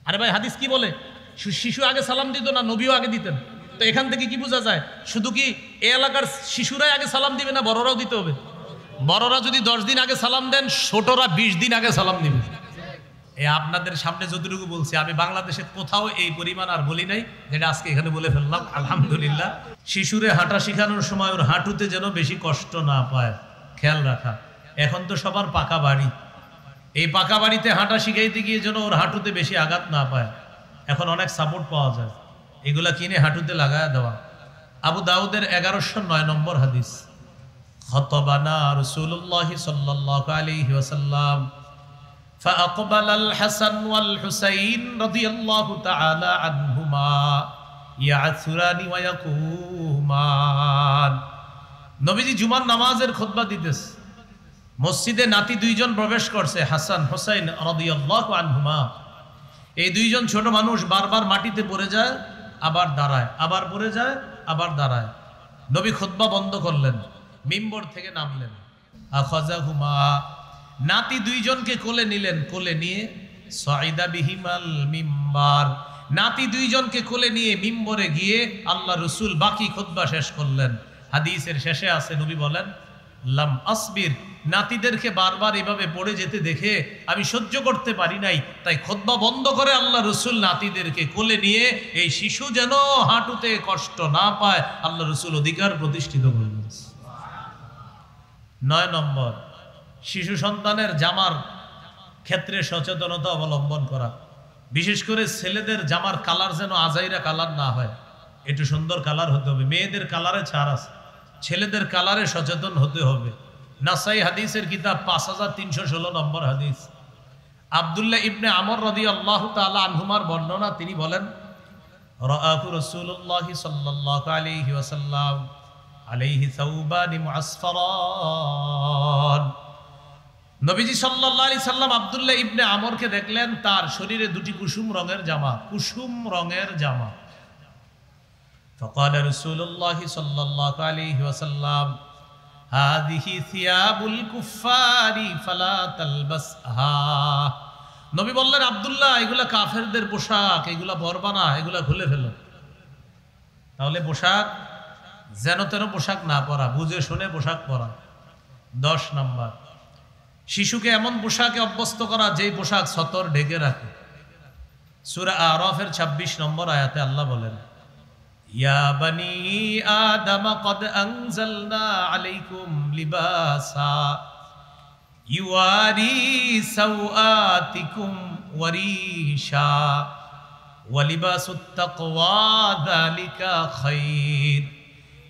আরে ভাই হাদিস কি বলে? শিশু আগে সালাম দিত না নবীও আগে দিতেন? তো এখান থেকে কি বোঝা যায়? শুধু কি এই এলাকার শিশুরাই আগে সালাম দিবে না বড়রাও দিতে হবে? বড়রা যদি 10 দিন আগে সালাম দেন, ছোটরা 20 দিন আগে সালাম দিবে। আপনাদের সামনে যতটুকু বলছি, আমি বাংলাদেশে কোথাও এই পরিমাণ আর বলি নাই, যেটা আজকে এখানে বলে ফেললাম। আলহামদুলিল্লাহ। শিশুরে হাঁটা শেখানোর সময় ওর হাঁটুতে যেন বেশি কষ্ট না পায়, খেয়াল রাখা। এখন তো সবার পাকা বাড়ি, এই পাকা বাড়িতে হাঁটা শিখাইতে গিয়ে যেন ওর হাঁটুতে বেশি আঘাত না পায়। এখন অনেক সাপোর্ট পাওয়া যায়, এগুলা কিনে হাঁটুতে লাগায় দেওয়া। আবু দাউদের 1109 নম্বর হাদিস, খতবানা রাসূলুল্লাহ সাল্লাল্লাহু আলাইহি ওয়াসাল্লাম فأقبل الحسن والحسين رضي الله تعالى عنهما يعثران ويقومان। নবীজি জুমার নামাজের খুতবা দিতেছে, মসজিদে নাতি দুইজন প্রবেশ করছে, হাসান হুসাইন রাদিয়াল্লাহু আনহুমা। এই দুইজন ছোট মানুষ বারবার মাটিতে পড়ে যায়, আবার দাঁড়ায়, আবার পড়ে যায়, আবার দাঁড়ায়। নবী খুতবা বন্ধ করলেন, মিম্বর থেকে নামলেন। আখাযাহুমা, নাতি দুইজনকে কোলে নিলেন, কোলে নিয়ে সাইদা বিহিমাল মিম্বার, নাতি দুইজনকে কোলে নিয়ে মিম্বরে গিয়ে আল্লাহ রসুল বাকি খুতবা শেষ করলেন। হাদিসের শেষে আছে, নবী বলেন, লাম আসবির, নাতিদেরকে বারবার এভাবে পড়ে যেতে দেখে আমি সহ্য করতে পারি নাই, তাই খুতবা বন্ধ করে আল্লাহ রসুল নাতিদেরকে কোলে নিয়ে এই শিশু যেন হাঁটুতে কষ্ট না পায় আল্লাহ রসুল অধিকার প্রতিষ্ঠিত করলেন। 9 নম্বর, শিশু সন্তানের জামার ক্ষেত্রে সচেতনতা অবলম্বন করা। বিশেষ করে ছেলেদের জামার কালার যেন আজাইরা কালার না হয়, একটু সুন্দর কালার হতে হবে। মেয়েদের কালারে ছাড় আছে, ছেলেদের কালারে সচেতন হতে হবে। নাসাই হাদিসের কিতাব 5316 নম্বর হাদিস। আব্দুল্লাহ ইবনে আমর রাদিয়াল্লাহু তাআলা আনহুমার বর্ণনা, তিনি বলেন, রাআহু রাসূলুল্লাহ সাল্লাল্লাহু আলাইহি ওয়াসাল্লাম আলাইহি সাওবানি মুআসফারান। নবীজি সাল্লাল্লাহু আলাইহি সাল্লাম আব্দুল্লাহ ইবনে আমরকে দেখলেন, তার শরীরে দুটি কুসুম রঙের জামা, কুসুম রঙের জামা। فقال رسول الله صلى الله عليه وسلم هذه ثياب الكفار فلا تلبسها। নবী বললেন, আব্দুল্লাহ, এগুলা কাফেরদের পোশাক, এগুলা পরবা না, এগুলা খুলে ফেলো। তাহলে পোশাক যেন তেন পোশাক না পরা, বুঝে শুনে পোশাক পরা। 10 নম্বর, শিশুকে এমন পোশাকে অভ্যস্ত করা যেই পোশাক সতর ঢেকে রাখে। সূরা আরাফের 26 নম্বর আয়াতে আল্লাহ বলেন, ইয়া বানি আদম কদ আনজালনা আলাইকুম লিবাসা ইউয়ারি সাওআতিকুম ওয়ারিশা ওয়া লিবাসুত তাকওয়া যালিকা খায়র।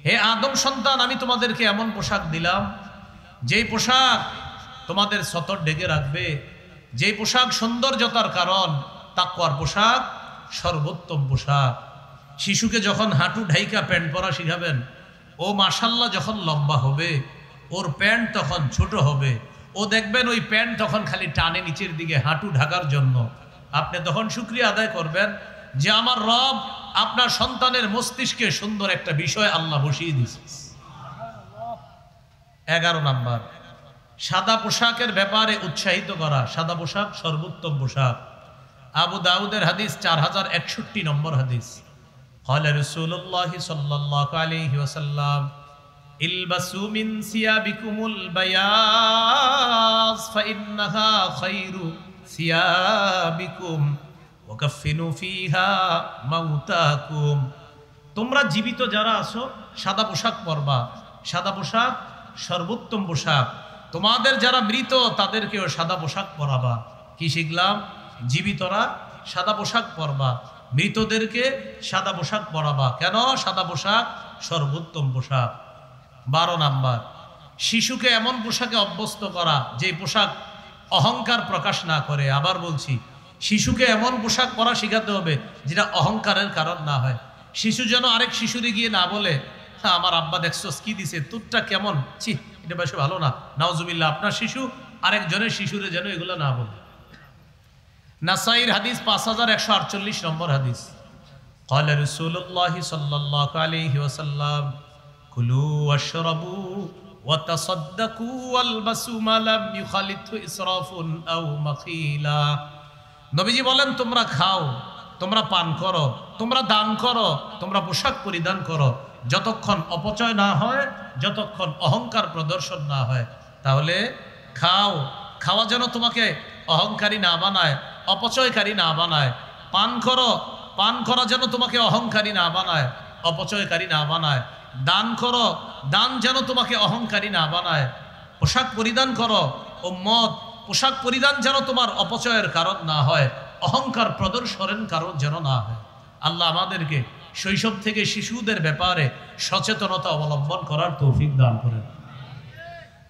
হে আদম সন্তান, আমি তোমাদেরকে এমন পোশাক দিলাম যেই পোশাক তোমাদের সতর ঢেকে রাখবে, যেই পোশাক সৌন্দর্যতার কারণ। তাকওয়ার পোশাক সর্বোত্তম পোশাক। শিশুকে যখন হাঁটু ঢাইকা প্যান্ট পরা শিখাবেন, ও মাশাল্লাহ যখন লম্বা হবে, ওর প্যান্ট তখন ছোট হবে, ও দেখবেন ওই প্যান্ট তখন খালি টানে নিচের দিকে হাঁটু ঢাকার জন্য। আপনি তখন শুকরিয়া আদায় করবেন যে আমার রব আপনার সন্তানের মস্তিষ্কে সুন্দর একটা বিষয় আল্লাহ বসিয়ে দিয়েছে। 11 নম্বর, সাদা পোশাকের ব্যাপারে উৎসাহিত করা। সাদা পোশাক সর্বোত্তম পোশাক। আবু দাউদের হাদিস 4061 নম্বর হাদিস। قال رسول الله صلى الله عليه وسلم البسوا من ثيابكم البياض فإنها خير ثيابكم وكفنوا فيها موتاكم। তোমরা জীবিত যারা আছো সাদা পোশাক পরবা, সাদা পোশাক সর্বোত্তম পোশাক। তোমাদের যারা মৃত তাদেরকেও সাদা পোশাক পরাবা। কি শিখলাম? জীবিতরা সাদা পোশাক পরবা, মৃতদেরকে সাদা পোশাক পরাবা। কেন? সাদা পোশাক সর্বোত্তম পোশাক। 12 নাম্বার, শিশুকে এমন পোশাকে অভ্যস্ত করা যে পোশাক অহংকার প্রকাশ না করে। আবার বলছি, শিশুকে এমন পোশাক পরা শিখাতে হবে যেটা অহংকারের কারণ না হয়। শিশু যেন আরেক শিশুরে গিয়ে না বলে, হ্যাঁ আমার আব্বা দেখছস কি দিছে, তোরটা কেমন, ছি এটা বেশি ভালো না, নাউজুবিল্লাহ। আপনার শিশু আরেকজনের শিশুরে যেন এগুলো না বলে। নাসাইর হাদিস 5148 নম্বর হাদিস। قال رسول الله صلى الله عليه وسلم كلوا واشربوا وتصدقوا والبسوا ما لم يخالطه إسراف أو مخيلة নবীজি বলেন তোমরা খাও, তোমরা পান করো, তোমরা দান করো, তোমরা পোশাক পরিধান করো, যতক্ষণ অপচয় না হয়, যতক্ষণ অহংকার প্রদর্শন না হয়। তাহলে খাও, খাওয়া যেন তোমাকে অহংকারী না বানায়, অপচয়কারী না বানায়। পান করো, পান করা যেন তোমাকে অহংকারী না বানায়, অপচয়কারী না বানায়। দান করো, দান যেন তোমাকে অহংকারী না বানায়। পোশাক পরিধান করো, উম্মত পোশাক পরিধান যেন তোমার অপচয়ের কারণ না হয়, অহংকার প্রদর্শনের কারণ যেন না হয়। আল্লাহ আমাদেরকে শৈশব থেকে শিশুদের ব্যাপারে সচেতনতা অবলম্বন করার তৌফিক দান করেন।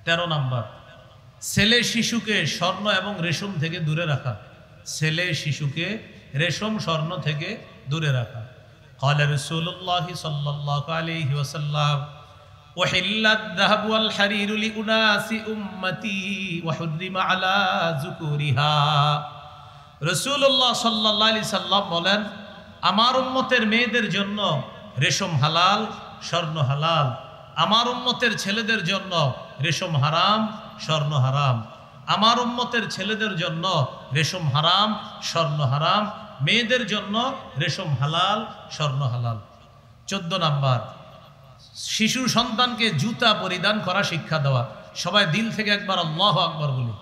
13 নাম্বার, ছেলে শিশুকে স্বর্ণ এবং রেশম থেকে দূরে রাখা। ছেলে শিশুকে রেশম স্বর্ণ থেকে দূরে রাখা। قال رسول الله صلى الله عليه وسلم وحل الذهب والحرير لأناس أمتي وحرم على ذكورها। রাসূলুল্লাহ সাল্লাল্লাহু আলাইহি সাল্লাম বলেন, আমার উম্মতের মেয়েদের জন্য রেশম হালাল, স্বর্ণ হালাল। আমার উম্মতের ছেলেদের জন্য রেশম হারাম, স্বর্ণ হারাম। আমার উম্মতের ছেলেদের জন্য রেশম হারাম, স্বর্ণ হারাম। মেয়েদের জন্য রেশম হালাল, স্বর্ণ হালাল। 14 নাম্বার, শিশু সন্তানকে জুতা পরিধান করা শিক্ষা দেওয়া। সবাই দিল থেকে একবার আল্লাহু আকবার বলি।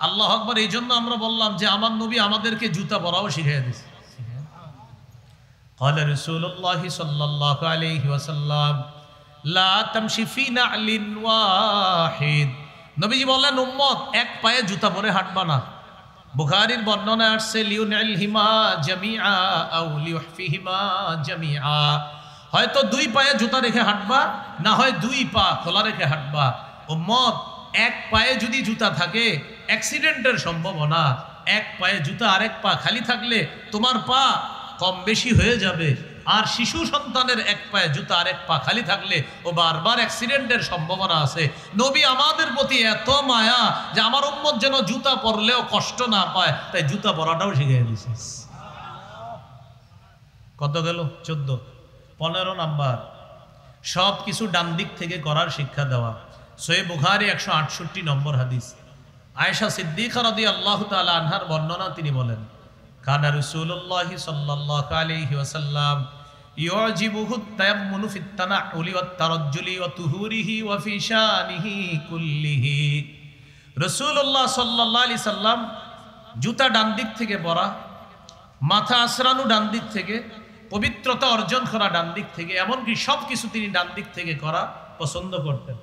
আল্লাহু আকবার এই জন্য আমরা বললাম যে আমার নবী আমাদেরকে জুতা পরাও শিখিয়ে দিয়েছে। قال رسول الله صلى الله عليه وسلم لا تمشي في نعل واحد। নবীজি বললেন, উম্মত এক পায়ে জুতা পরে হাঁটবা না। বুখারীর বর্ণনায় আসছে লিউনিলহিমা জামিআ আও লিউহফিহিমা জামিআ। হয়তো দুই পায়ে জুতা রেখে হাঁটবা, না হয় দুই পা খোলা রেখে হাঁটবা। উম্মত এক পায়ে যদি জুতা থাকে অ্যাক্সিডেন্টের সম্ভাবনা, এক পায়ে জুতা আরেক পা খালি থাকলে তোমার পা কম বেশি হয়ে যাবে। আর শিশু সন্তানের এক পায়ে জুতা আরেক পা খালি থাকলে ও বারবার অ্যাক্সিডেন্টের সম্ভাবনা আছে। নবী আমাদের প্রতি এত মায়া যে আমার উম্মত যেন জুতা পরলেও কষ্ট না পায়, তাই জুতা পরাটাও শিখিয়ে দিয়েছে। কত গেল? 14। 15 নাম্বার, সব কিছু ডান দিক থেকে করার শিক্ষা দেওয়া। সহিহ বুখারী 168 নম্বর হাদিস। আয়েশা সিদ্দিকা রাদিয়াল্লাহু তাআলা আনহার বর্ণনা, তিনি বলেন, কানা রাসূলুল্লাহ সাল্লাল্লাহু আলাইহি ওয়াসাল্লাম ইউজিবুহু তায়াম্মুনু ফিত তানাউলি ওয়াত তারাজ্জুলি ওয়া তুহুরিহি ওয়া ফি শানিহি কুল্লিহি। রাসূলুল্লাহ সাল্লাল্লাহু আলাইহি সাল্লাম জুতা ডান দিক থেকে পরা, মাথা আছড়ানো ডান দিক থেকে, পবিত্রতা অর্জন করা ডান দিক থেকে, এমনকি সব কিছু তিনি ডান দিক থেকে করা পছন্দ করতেন।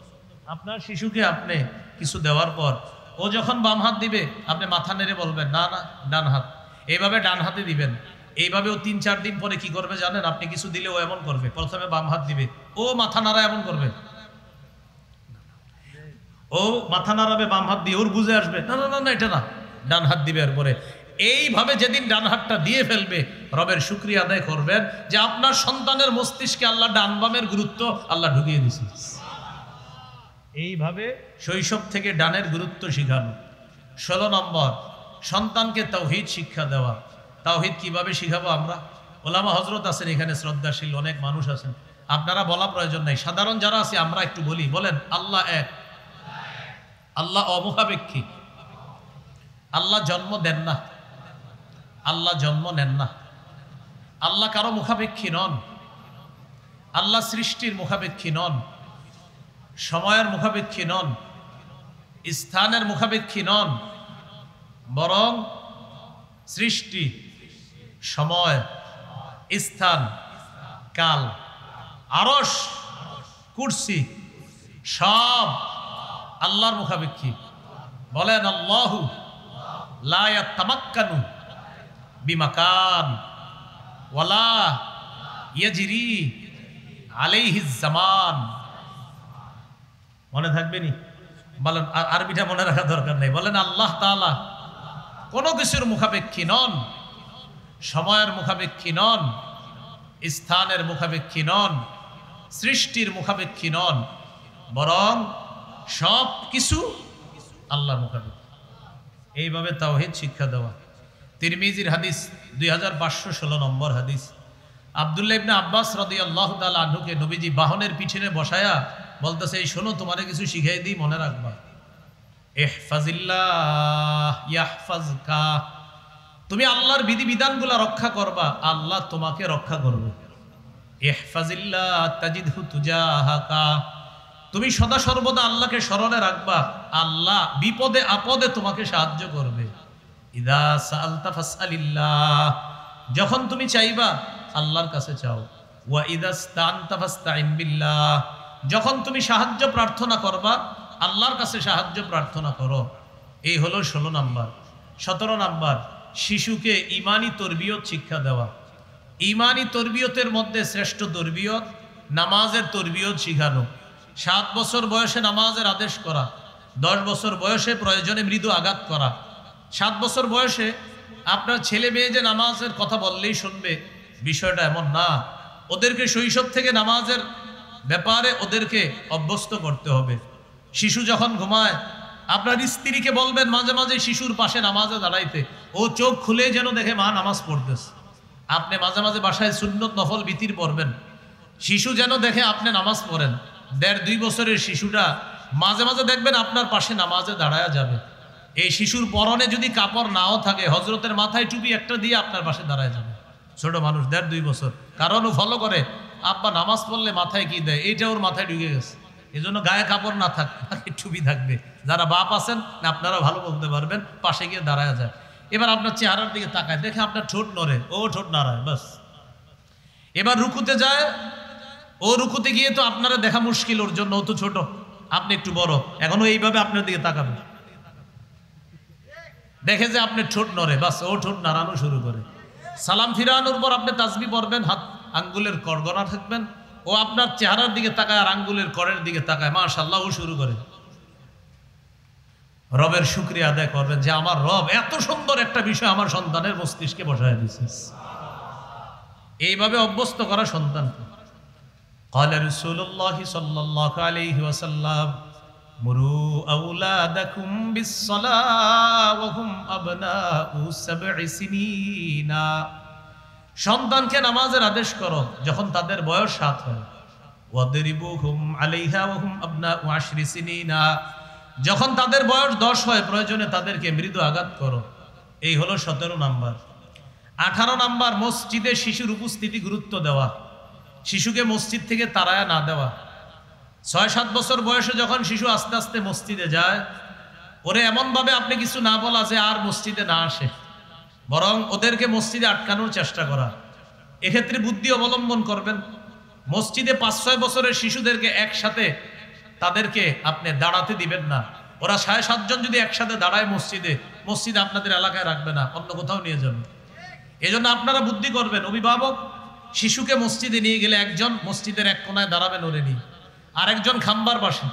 আপনার শিশুকে আপনি কিছু দেওয়ার পর ও যখন বাম হাত দিবে, আপনি মাথা নেড়ে বলবেন না না ডান হাত, এইভাবে ডান হাতে দিবেন। এইভাবে ও 3-4 দিন পরে কি করবে জানেন? আপনি কিছু দিলে ও এমন করবে, প্রথমে বাম হাত দিবে, ও মাথা নাড়া এমন করবে, ও মাথা নাড়াবে বাম হাত দিয়ে, ওর বুঝে আসবে না না না এটা না, ডান হাত দিবে। এরপরে এইভাবে যেদিন ডান হাতটা দিয়ে ফেলবে, রবের শুকরিয়া আদায় করবেন যে আপনার সন্তানের মস্তিষ্কে আল্লাহ ডান বামের গুরুত্ব আল্লাহ ঢুকিয়ে দিয়েছে। এইভাবে শৈশব থেকে ডানের গুরুত্ব শিখানো। 16 নম্বর, সন্তানকে তাওহীদ শিক্ষা দেওয়া। তাওহীদ কিভাবে শিখাবো আমরা? ওলামা হযরত আছেন এখানে, শ্রদ্ধাশীল অনেক মানুষ আছেন, আপনারা বলা প্রয়োজন নাই, সাধারণ যারা আছে আমরা একটু বলি। বলেন, আল্লাহ এক, আল্লাহ অমুখাপেক্ষী, আল্লাহ জন্ম দেন না, আল্লাহ জন্ম নেন না, আল্লাহ কারো মুখাপেক্ষী নন, আল্লাহ সৃষ্টির মুখাপেক্ষী নন, সময়ের মুখাপেক্ষী নন, স্থানের মুখাপেক্ষী নন, বরং সৃষ্টি, সময়, স্থান, কাল, আরশ, কুরসি সব আল্লাহর মুখাপেক্ষী। বলেন, আল্লাহু লা ইয়াতামাক্কানু বিমাকান ওয়ালা ইয়াজরি আলাইহিজ জামান। মনে থাকবে নি? বলেন, আরবিটা মনে রাখা দরকার নেই। বলেন, আল্লাহ তাআলা কোনো কিছুর মুখাপেক্ষী নন, সময়ের মুখাপেক্ষী নন, স্থানের মুখাপেক্ষী নন, সৃষ্টির মুখাপেক্ষী নন, বরং সব কিছু আল্লাহর মুখাপেক্ষী। এইভাবে তাওহীদ শিক্ষা দেওয়া। তিরমিজির হাদিস 2516 নম্বর হাদিস। আব্দুল্লাহ ইবনে আব্বাস রাদিয়াল্লাহু তাআলা আনহুকে নবীজি বাহনের পিছনে বসায়া বলতেছে, এই শোনো, তোমারে কিছু শিখাই দিই, মনে রাখবা। ইহফাজিল্লাহ ইয়াহফাজকা, তুমি আল্লাহর বিধিবিধানগুলো রক্ষা করবা, আল্লাহ তোমাকে রক্ষা করবে। ইহফাজিল্লাহ তাজিদহু তুজাহাকা, তুমি সদা সর্বদা আল্লাহকে স্মরণে রাখবা, আল্লাহ বিপদে আপদে তোমাকে সাহায্য করবে। ইদা সাআলতা ফাসআলিল্লাহ, যখন তুমি চাইবা আল্লাহর কাছে চাও। ওয়া ইদাস্তানতা ফাস্তাইন বিল্লাহ, যখন তুমি সাহায্য প্রার্থনা করবা আল্লাহর কাছে সাহায্য প্রার্থনা করো। এই হলো 16 নাম্বার। 17 নাম্বার, শিশুকে ঈমানি তরবিয়ত শিক্ষা দেওয়া। ঈমানি তরবিয়তের মধ্যে শ্রেষ্ঠ তরবিয়ত নামাজের তরবিয়ত শিখানো। 7 বছর বয়সে নামাজের আদেশ করা, 10 বছর বয়সে প্রয়োজনে মৃদু আঘাত করা। 7 বছর বয়সে আপনার ছেলে মেয়ে যে নামাজের কথা বললেই শুনবে, বিষয়টা এমন না। ওদেরকে শৈশব থেকে নামাজের ব্যাপারে ওদেরকে অভ্যস্ত করতে হবে। শিশু যখন ঘুমায় আপনার স্ত্রীকে বলবেন মাঝে মাঝে শিশুর পাশে নামাজে দাঁড়াইতে, ও চোখ খুলে যেন দেখে মা নামাজ পড়তেছে। আপনি মাঝে মাঝে বাসায় সুন্নত নফল বিতির পড়বেন, শিশু যেন দেখে আপনি নামাজ পড়েন। 1.5-2 বছরের শিশুটা মাঝে মাঝে দেখবেন আপনার পাশে নামাজে দাঁড়ায়া যাবে। এই শিশুর পরনে যদি কাপড় নাও থাকে, হজরতের মাথায় টুপি একটা দিয়ে আপনার পাশে দাঁড়ায় যাবে। ছোট মানুষ 1.5-2 বছর, কারণ ও ফলো করে আব্বা নামাজ পড়লে মাথায় কি দেয়, এইটা ওর মাথায় ঢুকে গেছে। এই জন্য গায়ে কাপড় না থাকবে, টুপি থাকবে। যারা বাপ আছেন আপনারা ভালো বলতে পারবেন, পাশে গিয়ে দাঁড়ায় যায়। এবার আপনার চেহারার দিকে তাকায়, দেখে আপনার ঠোঁট নড়ে, ও ঠোঁট নাড়ায়, বাস। এবার রুকুতে যায়, ও রুকুতে গিয়ে তো আপনারা দেখা মুশকিল ওর জন্য, ও তো ছোট, আপনি একটু বড়, এখনো এইভাবে আপনার দিকে তাকাবে, দেখে যে আপনি ঠোঁট নড়ে, বাস ও ঠোঁট নাড়ানো শুরু করে। সালাম ফিরানোর পর আপনি তাসবিহ পড়বেন, হাত আঙ্গুলের করগনা থাকবেন, ও আপনার চেহারার দিকে তাকায় আর আঙ্গুলের করের দিকে তাকায়, মাশাআল্লাহ ও শুরু করে। রবের শুকরিয়া আদায় করবেন যে আমার রব এত সুন্দর একটা বিষয় আমার সন্তানের মস্তিষ্কে বসায় দিয়েছিস। এইভাবে অভ্যস্ত করা সন্তানকে। قال رسول الله صلى الله عليه وسلم مروا أولادكم بالصلاة وهم أبناء 7 سنين, সন্তানকে নামাজের আদেশ করো যখন তাদের বয়স 7 হয়। ওয়াদরিবুহুম আলাইহা ওয়াহুম আবনাউ 10 সিনিনা, যখন তাদের বয়স 10 হয় প্রয়োজনে তাদেরকে মৃদু আঘাত করো। এই হলো 17 নাম্বার। 18 নাম্বার, মসজিদে শিশুর উপস্থিতি গুরুত্ব দেওয়া, শিশুকে মসজিদ থেকে তাড়ায়া না দেওয়া। 6-7 বছর বয়সে যখন শিশু আস্তে আস্তে মসজিদে যায়, ওরে এমনভাবে আপনি কিছু না বলা যে আর মসজিদে না আসে, বরং ওদেরকে মসজিদে আটকানোর চেষ্টা করা। এক্ষেত্রে বুদ্ধি অবলম্বন করবেন। মসজিদে 5-6 বছরের শিশুদেরকে একসাথে তাদেরকে আপনি দাঁড়াতে দিবেন না। ওরা 6-7 জন যদি একসাথে দাঁড়ায় মসজিদে, মসজিদ আপনাদের এলাকায় রাখবে না, অন্য কোথাও নিয়ে যাবে। এই জন্য আপনারা বুদ্ধি করবেন। অভিভাবক শিশুকে মসজিদে নিয়ে গেলে একজন মসজিদের এক কোনায় দাঁড়াবেন ওরে নিয়ে, আরেকজন খাম্বার পাশে,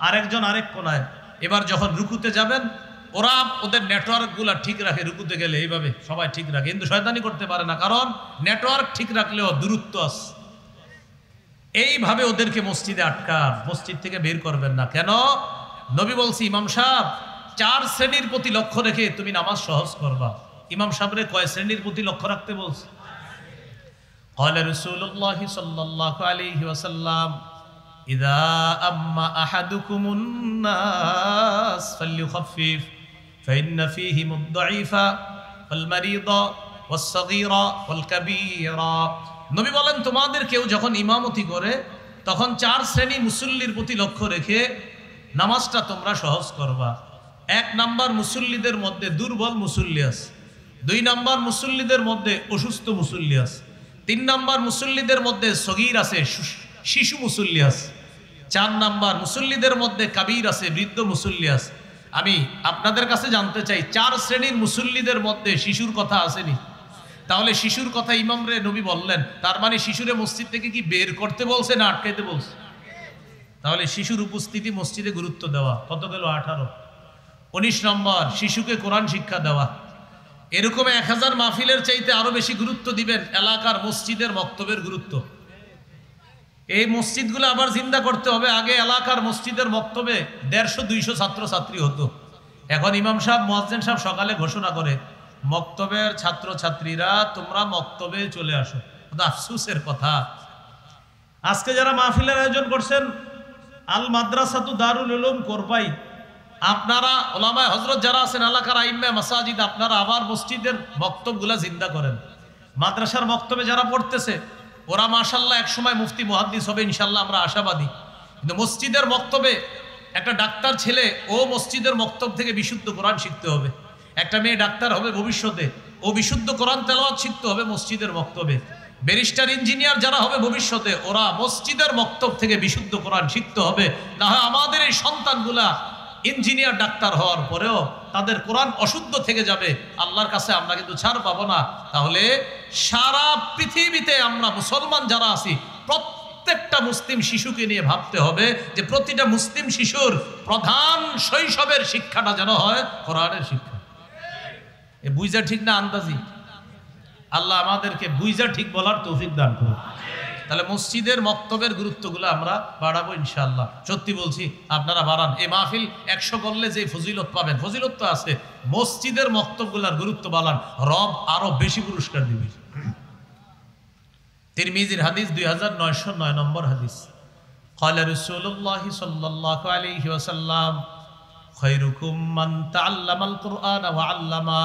আরেকজন আরেক কোনায়। এবার যখন রুকুতে যাবেন, ওরা ওদের নেটওয়ার্কগুলো ঠিক রাখে। রুকুতে গেলে এইভাবে সবাই ঠিক রাখে, কিন্তু শয়তানি করতে পারে না, কারণ নেটওয়ার্ক ঠিক রাখলেও দূরত্ব আছে। এইভাবে ওদেরকে মসজিদে আটকান, মসজিদ থেকে বের করবেন না। কেন? নবী বলছি ইমাম সাহেব 4 শ্রেণীর প্রতি লক্ষ্য রেখে তুমি নামাজ সহজ করবা। ইমাম সাহেবরে কয় শ্রেণীর প্রতি লক্ষ্য রাখতে বলছে? قال رسول الله صلى الله عليه وسلم إذا أما أحدكم الناس فليخفف فإن فيهم الضعيف والمريض والصغير والكبير। নবী বলেন তোমাদের কেউ যখন ইমামতি করে তখন 4 শ্রেণী মুসল্লির প্রতি লক্ষ্য রেখে নামাজটা তোমরা সহজ করবা। 1 নাম্বার, মুসল্লিদের মধ্যে দুর্বল মুসল্লি আছে। 2 নাম্বার, মুসল্লিদের মধ্যে অসুস্থ মুসল্লি আছে। 3 নাম্বার, মুসল্লিদের মধ্যে সগীর আছে, শিশু মুসল্লি আছে। 4 নাম্বার, মুসল্লিদের মধ্যে কাবীর আছে, বৃদ্ধ মুসল্লি আছে। আমি আপনাদের কাছে জানতে চাই, 4 শ্রেণীর মুসল্লিদের মধ্যে শিশুর কথা আসেনি? তাহলে শিশুর কথা ইমাম রে নবী বললেন, তার মানে শিশুরে মসজিদ থেকে কি বের করতে বলছে না আটকাইতে বলছে? তাহলে শিশুর উপস্থিতি মসজিদে গুরুত্ব দেওয়া। কত গেল? 18। 19 নম্বর, শিশুকে কোরআন শিক্ষা দেওয়া। এরকম 1000 মাহফিলের চাইতে আরো বেশি গুরুত্ব দিবেন এলাকার মসজিদের মক্তবের গুরুত্ব। এই মসজিদগুলো আবার জিন্দা করতে হবে। আগে এলাকার মসজিদের মক্তবে 150-200 ছাত্র ছাত্রী হতো। এখন ইমাম সাহেব, মুয়াজ্জিন সাহেব সকালে ঘোষণা করে, মক্তবের ছাত্র ছাত্রীরা তোমরা মক্তবে চলে আসো। আফসোসের কথা, আজকে যারা মাহফিলের আয়োজন করছেন, আল মাদ্রাসাতু দারুল উলুম কোরপাই, আপনারা ওলামায়ে হযরত যারা আছেন এলাকার আইম্মে মাসাজিদ, আপনারা আবার মসজিদের বক্তব্যগুলা জিন্দা করেন। মাদ্রাসার বক্তব্যে যারা পড়তেছে ওরা মাশাআল্লাহ একসময় মুফতি মুহাদ্দিস হবে ইনশাআল্লাহ, আমরা আশাবাদী। কিন্তু মসজিদের বক্তব্যে একটা ডাক্তার ছেলে ও মসজিদের বক্তব্য থেকে বিশুদ্ধ কোরআন শিখতে হবে। একটা মেয়ে ডাক্তার হবে ভবিষ্যতে, ও বিশুদ্ধ কোরআন তেলাওয়াত শিখতে হবে মসজিদের বক্তব্যে। ব্যারিস্টার ইঞ্জিনিয়ার যারা হবে ভবিষ্যতে, ওরা মসজিদের বক্তব্য থেকে বিশুদ্ধ কোরআন শিখতে হবে। না হয় আমাদের এই সন্তানগুলা ইঞ্জিনিয়ার ডাক্তার হওয়ার পরেও তাদের কোরআন অশুদ্ধ থেকে যাবে, আল্লাহর কাছে আমরা কিন্তু ছাড় পাবো না। তাহলে সারা পৃথিবীতে আমরা মুসলমান যারা আছি প্রত্যেকটা মুসলিম শিশুকে নিয়ে ভাবতে হবে যে প্রতিটা মুসলিম শিশুর প্রধান শৈশবের শিক্ষাটা যেন হয় কোরআনের শিক্ষা। এ বুঝা ঠিক না আন্দাজি? আল্লাহ আমাদেরকে বুঝা ঠিক বলার তৌফিক দান করুন। তাহলে মসজিদের মক্তবের গুরুত্বগুলো আমরা বাড়াবো ইনশাআল্লাহ। সত্যি বলছি, আপনারা বাড়ান। এই মাহফিল 100 করলে যে ফজিলত পাবেন, ফজিলত তো আছে, মসজিদের মক্তবগুলার গুরুত্ব বাড়ান, রব আরো বেশি পুরস্কার দিবে। তিরমিজির হাদিস 2909 নম্বর হাদিস, ক্বালা রাসূলুল্লাহ সাল্লাল্লাহু আলাইহি ওয়াসাল্লাম খায়রুকুম মান তাআল্লামাল কুরআন ওয়া আল্লামা।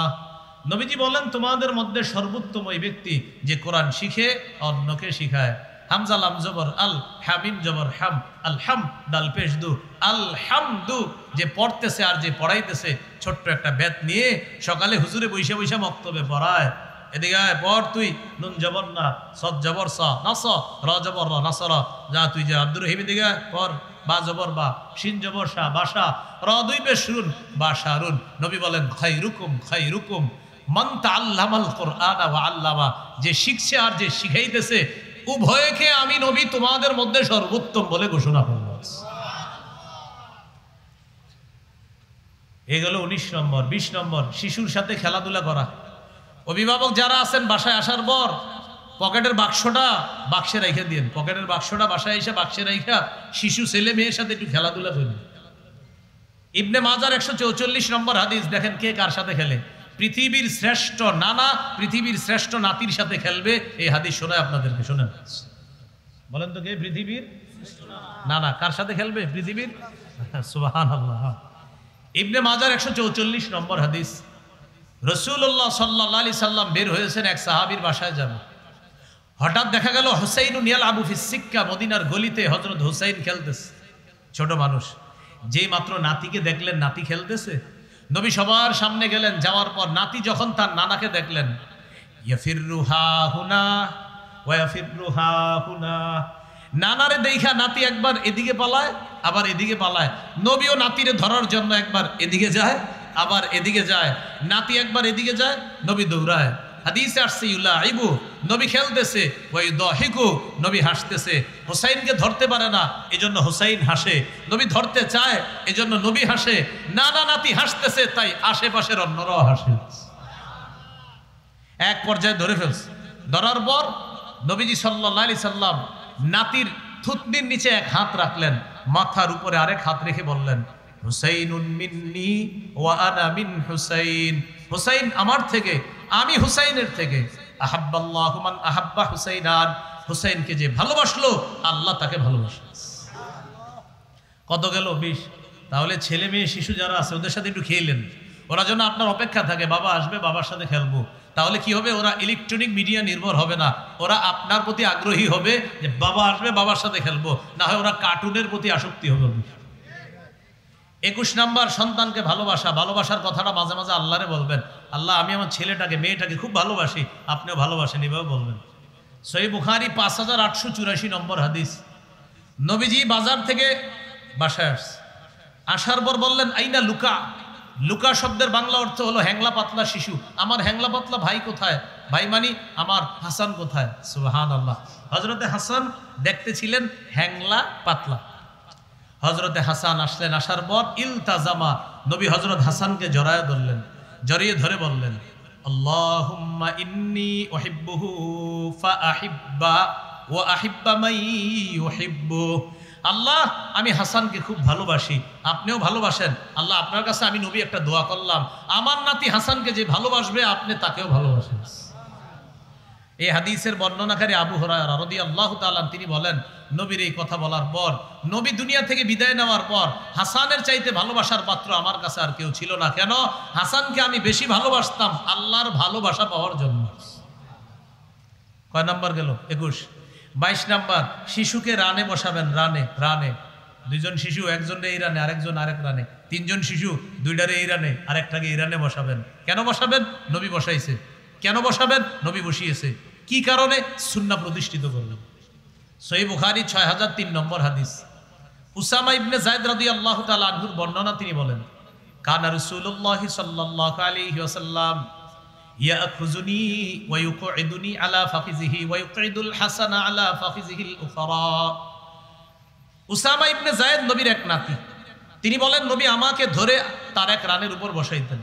নবীজি বলেন, তোমাদের মধ্যে সর্বোত্তম ওই ব্যক্তি যে কোরআন শিখে অন্যকে শিখায়। হামজা লাম জবর আল, হামিম জবর হাম, আল হাম দাল পেশ দু, আল হামদু, যে পড়তেছে আর যে পড়াইতেছে। ছোট্ট একটা বেত নিয়ে সকালে হুজুরে বৈশা বৈশা মক্তবে পড়ায়। এদিকে আয় পড় তুই, নুন জবর না, সদ জবর সা, নাস, র জবর র, নাসরা, যা তুই যা। আব্দুর রহিম এদিকে পড়, বা জবর বা, শিন জবর শা, বাসা, র দুই পেশ রুন, বাসারুন। নবী বলেন, খায়রুকুম খায়রুকুম মান তাআল্লামাল কুরআন ওয়া আল্লামা, যে শিখছে আর যে শিখাইতেছে, উভয়কে আমি নবী তোমাদের মধ্যে সর্বোত্তম বলে ঘোষণা করব। এগুলো 19 নম্বর। 20 নম্বর, শিশুর সাথে খেলাধুলা করা। অভিভাবক যারা আছেন বাসায় আসার পর পকেটের বাক্সটা বাক্সে রেখে দিন, পকেটের বাক্সটা বাসায় এসে বাক্সে রেখা শিশু ছেলে মেয়ের সাথে একটু খেলাধুলা করুন। ইবনে মাজার 144 নম্বর হাদিস, দেখেন কে কার সাথে খেলে। পৃথিবীর শ্রেষ্ঠ নানা পৃথিবীর শ্রেষ্ঠ নাতির সাথে খেলবে। এই হাদিস শোনায় আপনাদেরকে, শোনেন। বলেন তো কে পৃথিবীর নানা কার সাথে খেলবে? পৃথিবীর, সুবহানাল্লাহ। ইবনে মাজার 144 নম্বর হাদিস, রাসূলুল্লাহ সাল্লাল্লাহু আলাইহি সাল্লাম বের হয়েছেন এক সাহাবীর বাসায় যাবেন। হঠাৎ দেখা গেল হুসাইনুন ইয়ালআবু ফিস সিক্কা, মদিনার গলিতে হযরত হুসাইন খেলতেছে। ছোট মানুষ, যেই মাত্র নাতিকে দেখলেন নাতি খেলতেছে, নবী সবার সামনে গেলেন। যাওয়ার পর নাতি যখন তার নানাকে দেখলেন, ইয়াফিরু হা হুনা ওয়া ইয়াফিরু হা হুনা, নানারে দেখা নাতি একবার এদিকে পালায় আবার এদিকে পালায়। নবীও নাতিরে ধরার জন্য একবার এদিকে যায় আবার এদিকে যায়। নাতি একবার এদিকে যায়, নবী দৌড়ায়। হাদিসে আসছে ইউলাইবু, নবী খেলতেছে, ওই দহিকু, নবী হাসতেছে। হুসাইনকে ধরতে পারে না, এজন্য হুসাইন হাসে। নবী ধরতে চায়, এজন্য নবী হাসে। নানা নাতি হাসতেছে, তাই আশেপাশের অন্যরাও হাসে। এক পর্যায়ে ধরে ফেলছে। ধরার পর নবীজি সাল্লাল্লাহু আলাইহি সাল্লাম নাতির থুতনির নিচে এক হাত রাখলেন, মাথার উপরে আরেক হাত রেখে বললেন, হুসাইনুন মিন্নি ওয়া আনা মিন হুসাইন, হুসাইন আমার থেকে, আমি হুসাইনের থেকে। আহাব্বাল্লাহু মান আহাব্বা হুসাইনান, হুসাইনকে যে ভালোবাসলো আল্লাহ তাকে ভালোবাসে। কত গেল? 20। তাহলে ছেলে মেয়ে শিশু যারা আছে ওদের সাথে একটু খেলেন, ওরা যেন আপনার অপেক্ষা থাকে, বাবা আসবে বাবার সাথে খেলবো। তাহলে কি হবে? ওরা ইলেকট্রনিক মিডিয়া নির্ভর হবে না, ওরা আপনার প্রতি আগ্রহী হবে যে বাবা আসবে বাবার সাথে খেলবো। না হয় ওরা কার্টুনের প্রতি আসক্তি হবে। 21 নাম্বার, সন্তানকে ভালোবাসা। ভালোবাসার কথাটা মাঝে মাঝে আল্লাহরে বলবেন, আল্লাহ আমি আমার ছেলেটাকে মেয়েটাকে খুব ভালোবাসি, আপনিও ভালোবাসেন, এভাবে বলবেন। সহিহ বুখারী 5884 নম্বর হাদিস, নবীজি বাজার থেকে বাসায় আসছে। আসার পর বললেন, আইনা লুকা। লুকা শব্দের বাংলা অর্থ হলো হ্যাংলা পাতলা শিশু। আমার হ্যাংলা পাতলা ভাই কোথায়? ভাই মানি আমার হাসান কোথায়? সুবহানাল্লাহ। হযরতে হাসান দেখতে ছিলেন হ্যাংলা পাতলা। হযরতে হাসান আসলেন। আসার পর ইলতাজামা, নবী হযরত হাসানকে জড়ায় ধরলেন। জড়িয়ে ধরে বললেন, আল্লাহুম্মা ইন্নী উহিব্বুহু ফাআহিব্বা ওয়া আহিব্বা মান ইউহিব্বু। আল্লাহ আমি হাসানকে খুব ভালোবাসি, আপনিও ভালোবাসেন। আল্লাহ আপনার কাছে আমি নবী একটা দোয়া করলাম, আমার নাতি হাসানকে যে ভালোবাসবে আপনি তাকেও ভালোবাসেন। এই হাদিসের বর্ণনাকারী আবু হুরায়রা রাদিয়াল্লাহু তাআলা তিনি বলেন, নবীর এই কথা বলার পর, নবী দুনিয়া থেকে বিদায় নেওয়ার পর হাসানের চাইতে ভালোবাসার পাত্র আমার কাছে আর কেউ ছিল না। কেন? হাসানকে আমি বেশি ভালোবাসতাম আল্লাহর ভালোবাসা পাওয়ার জন্য। কয় নাম্বার গেল? 21। 22 নাম্বার, শিশুকে রানে বসাবেন। রানে রানে দুইজন শিশু, একজনে এই রানে আরেকজন আরেক রানে, তিনজন শিশু দুইটারে এই রানে আরেকটাকে এই রানে বসাবেন। কেন বসাবেন? নবী বসাইছে। কেন বসাবেন? নবী বসিয়েছে। কি কারণে? সুন্নাহ প্রতিষ্ঠিত করলেন। সহিহ বুখারী 6003 নম্বর হাদিস। উসামা ইবনে যায়েদ রাদিয়াল্লাহু তাআলা আনহুর বর্ণনা, তিনি বলেন, কানা রাসূলুল্লাহ সাল্লাল্লাহু আলাইহি ওয়াসাল্লাম ইয়াখুযুনি ওয়া ইউকঈদুনি আলা ফাখিযিহি ওয়া ইউকঈদুল হাসানা আলা ফাখিযিহিল উখরা। উসামা ইবনে যায়েদ নবীর এক নাতি। তিনি বলেন, নবী আমাকে ধরে তার এক রানের উপর বসাইতেন।